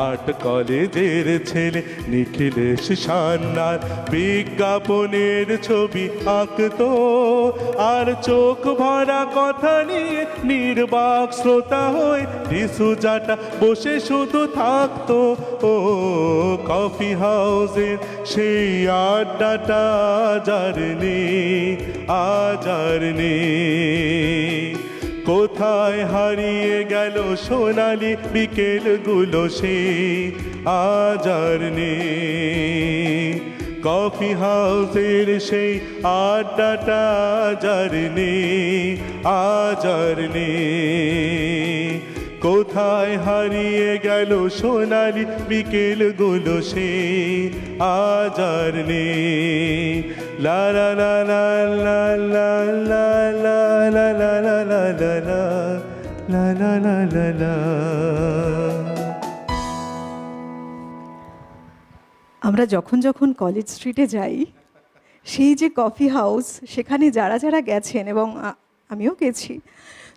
আর্ট কলেজের ছেলে নিখিলেশ সান্নাল বিজ্ঞাপনের ছবি আঁকতো, আর চোখ ভরা কথা নিয়ে নির্বাক শ্রোতা হয়ে ডিসুজাটা বসে শুধু থাকতো। ও কফি হাউসের সেই আড্ডাটা আজার নেই। কোথায় হারিয়ে গেল সোনালি বিকেলগুলো সে আজার নেই। কফি হাউসের সেই আড্ডাটা আজার নেই। কোথায় হারিয়ে গেল সোনালি বিকেলগুলো সে আজার নেই। লা লা লা লা লা লা লা লা লা লা লা লা লা লা লা লা লা। আমরা যখন যখন কলেজ স্ট্রিটে যাই, সেই যে কফি হাউস, সেখানে যারা যারা গেছেন এবং আমিও গেছি,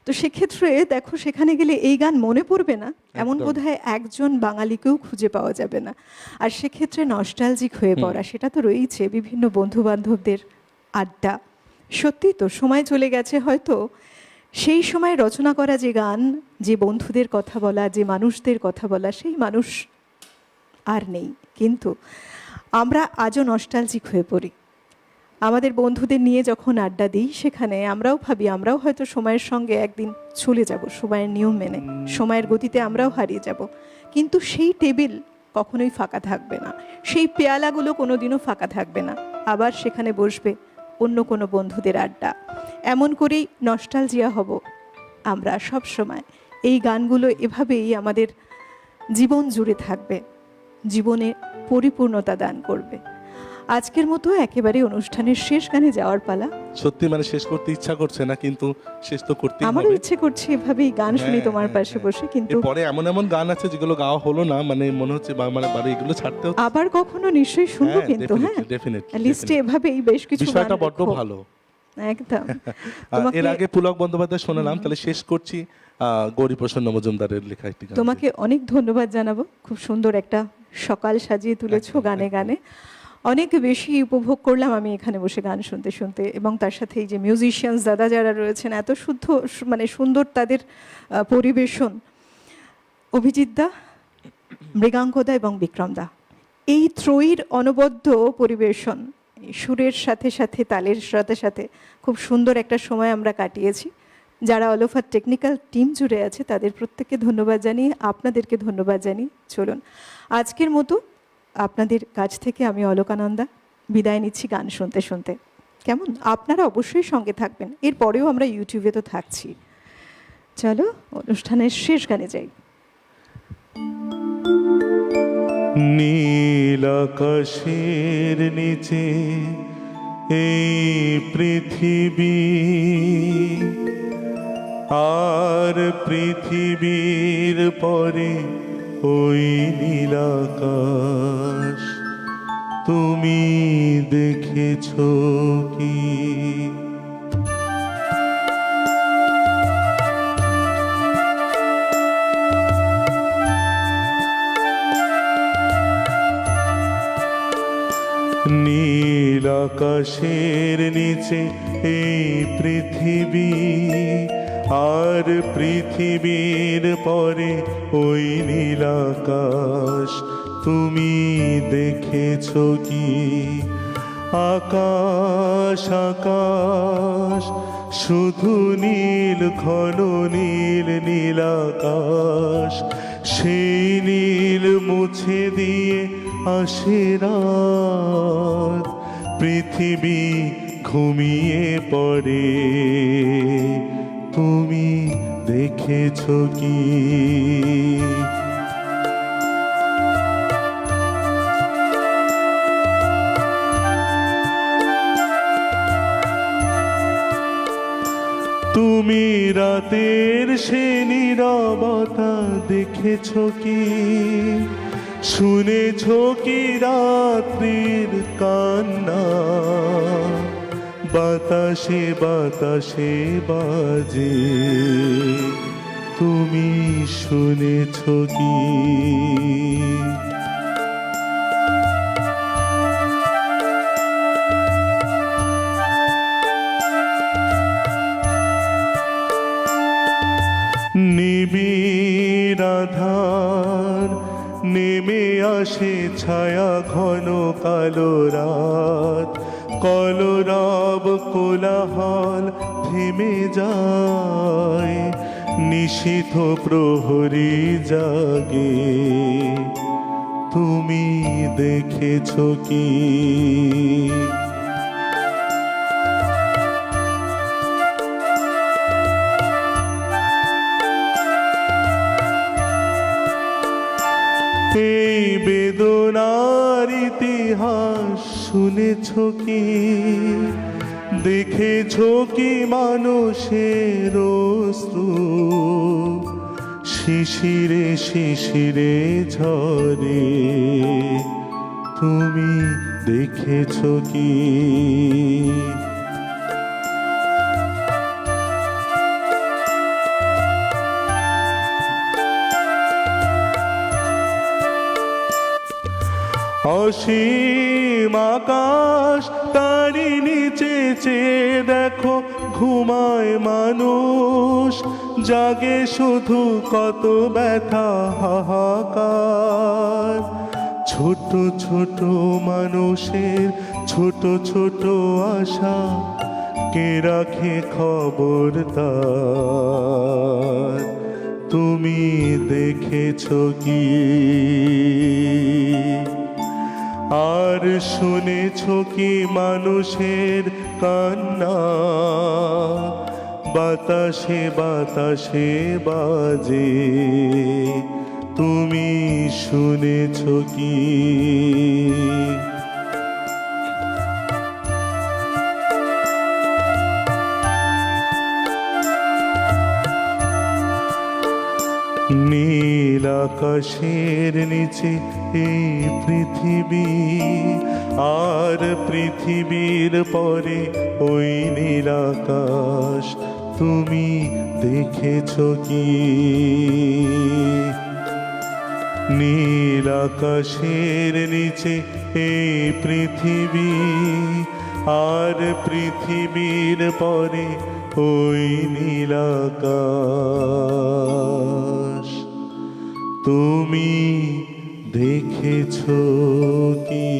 তো সেক্ষেত্রে দেখো সেখানে গেলে এই গান মনে পড়বে না এমন বোধহয় একজন বাঙালিকেও খুঁজে পাওয়া যাবে না। আর সেক্ষেত্রে নস্টালজিক হয়ে পড়া সেটা তো রয়েছে, বিভিন্ন বন্ধু বান্ধবদের আড্ডা। সত্যি তো সময় চলে গেছে হয়তো, সেই সময় রচনা করা যে গান, যে বন্ধুদের কথা বলা, যে মানুষদের কথা বলা, সেই মানুষ আর নেই। কিন্তু আমরা আজও নস্টালজিক হয়ে পড়ি। আমাদের বন্ধুদের নিয়ে যখন আড্ডা দিই, সেখানে আমরাও ভাবি আমরাও হয়তো সময়ের সঙ্গে একদিন চলে যাব, সময়ের নিয়ম মেনে, সময়ের গতিতে আমরাও হারিয়ে যাব। কিন্তু সেই টেবিল কখনোই ফাঁকা থাকবে না, সেই পেয়ালাগুলো কোনোদিনও ফাঁকা থাকবে না। আবার সেখানে বসবে অন্য কোনো বন্ধুদের আড্ডা। এমন করেই নস্টালজিয়া হব আমরা সব সময়। এই গানগুলো এভাবেই আমাদের জীবন জুড়ে থাকবে, জীবনে পরিপূর্ণতা দান করবে। আজকের মতো একেবারে অনুষ্ঠানের শেষ গানে যাওয়ার পালা। সত্যি মানে শেষ করতে ইচ্ছা করছে না, কিন্তু শেষ তো করতেই হবে। আমারও ইচ্ছে করছে এভাবেই গান শুনি তোমার পাশে বসে, কিন্তু পরে এমন এমন গান আছে যেগুলো গাওয়া হলো না, মানে মনে হচ্ছে মানে বারে এগুলো ছাড়তে হচ্ছে। আবার কখনো নিশ্চয়ই শুনবো, কিন্তু হ্যাঁ লিস্টে এভাবেই বেশ কিছু বিষয়টা বড্ড ভালো। একদম। এর আগে পুলক বন্দ্যোপাধ্যায় শোনালাম, তাহলে শেষ করছি গৌরীপ্রসন্ন মজুমদারের লেখা একটি গান। তোমাকে অনেক ধন্যবাদ জানাবো, খুব সুন্দর একটা সকাল সাজিয়ে তুলেছো গানে গানে। অনেক বেশি উপভোগ করলাম আমি এখানে বসে গান শুনতে শুনতে, এবং তার সাথে এই যে মিউজিশিয়ানস দাদা যারা রয়েছেন, এত শুদ্ধ মানে সুন্দর তাদের পরিবেশন। অভিজিৎ দা, মৃগাঙ্কদা এবং বিক্রমদা, এই ত্রয়ীর অনবদ্য পরিবেশন, সুরের সাথে সাথে তালের সাথে সাথে খুব সুন্দর একটা সময় আমরা কাটিয়েছি। যারা অল ওভার টেকনিক্যাল টিম জুড়ে আছে তাদের প্রত্যেককে ধন্যবাদ জানিয়ে, আপনাদেরকে ধন্যবাদ জানিয়ে চলুন আজকের মতো আপনাদের কাছ থেকে আমি অলকানন্দা বিদায় নিচ্ছি গান শুনতে শুনতে। কেমন? আপনারা অবশ্যই সঙ্গে থাকবেন, এরপরেও আমরা ইউটিউবে তো থাকছি। চলো অনুষ্ঠানের শেষ গানে যাই। নীল আকাশের নিচে এই পৃথিবী, আর পৃথিবীর পরে ওই নীল আকাশ, তুমি দেখেছো কি? নীল আকাশের নিচে এই পৃথিবী, আর পৃথিবীর পরে ওই নীল আকাশ, তুমি দেখেছো কি? আকাশ আকাশ শুধু নীল, ঘন নীল নীল আকাশ, সেই নীল মুছে দিয়ে আসে রাত, পৃথিবী ঘুমিয়ে পড়ে, তুমি দেখেছো কি? তুমি রাতের সে নীরবতা দেখেছো কি? শুনেছো কি রাত্রির কান্না, বাতাসে বাতাসে বাজে, তুমি শুনেছো কি? নিবিড় আধার নেমে আসে, ছায়া ঘন কালো রাত, কলরব কোলাহল থেমে যায়, নিশীথ প্রহরী জাগে, তুমি দেখেছো কি? এই বেদনার ইতিহাস শুনেছো কি? দেখেছো কি মানুষের অশ্রু, শিশিরে শিশিরে ঝরে, তুমি দেখেছো কি? অসীম আকাশ, তারি নিচে চেয়ে দেখো ঘুমায় মানুষ, জাগে শুধু কত ব্যথা হাহাকার। ছোট ছোট মানুষের ছোট ছোট আশা, কে রাখে খবর তার? তুমি দেখেছো কি আর শুনেছো কি মানুষের কান্না? বাতাসে বাতাসে বাজে, তুমি শুনেছো কি? নীল আকাশের নিচে এই পৃথিবী, আর পৃথিবীর পরে ওই নীল আকাশ, তুমি দেখেছো কি? নীল আকাশের নিচে এই পৃথিবী, আর পৃথিবীর পরে ওই নীল আকাশ, তুমি দেখেছো কি?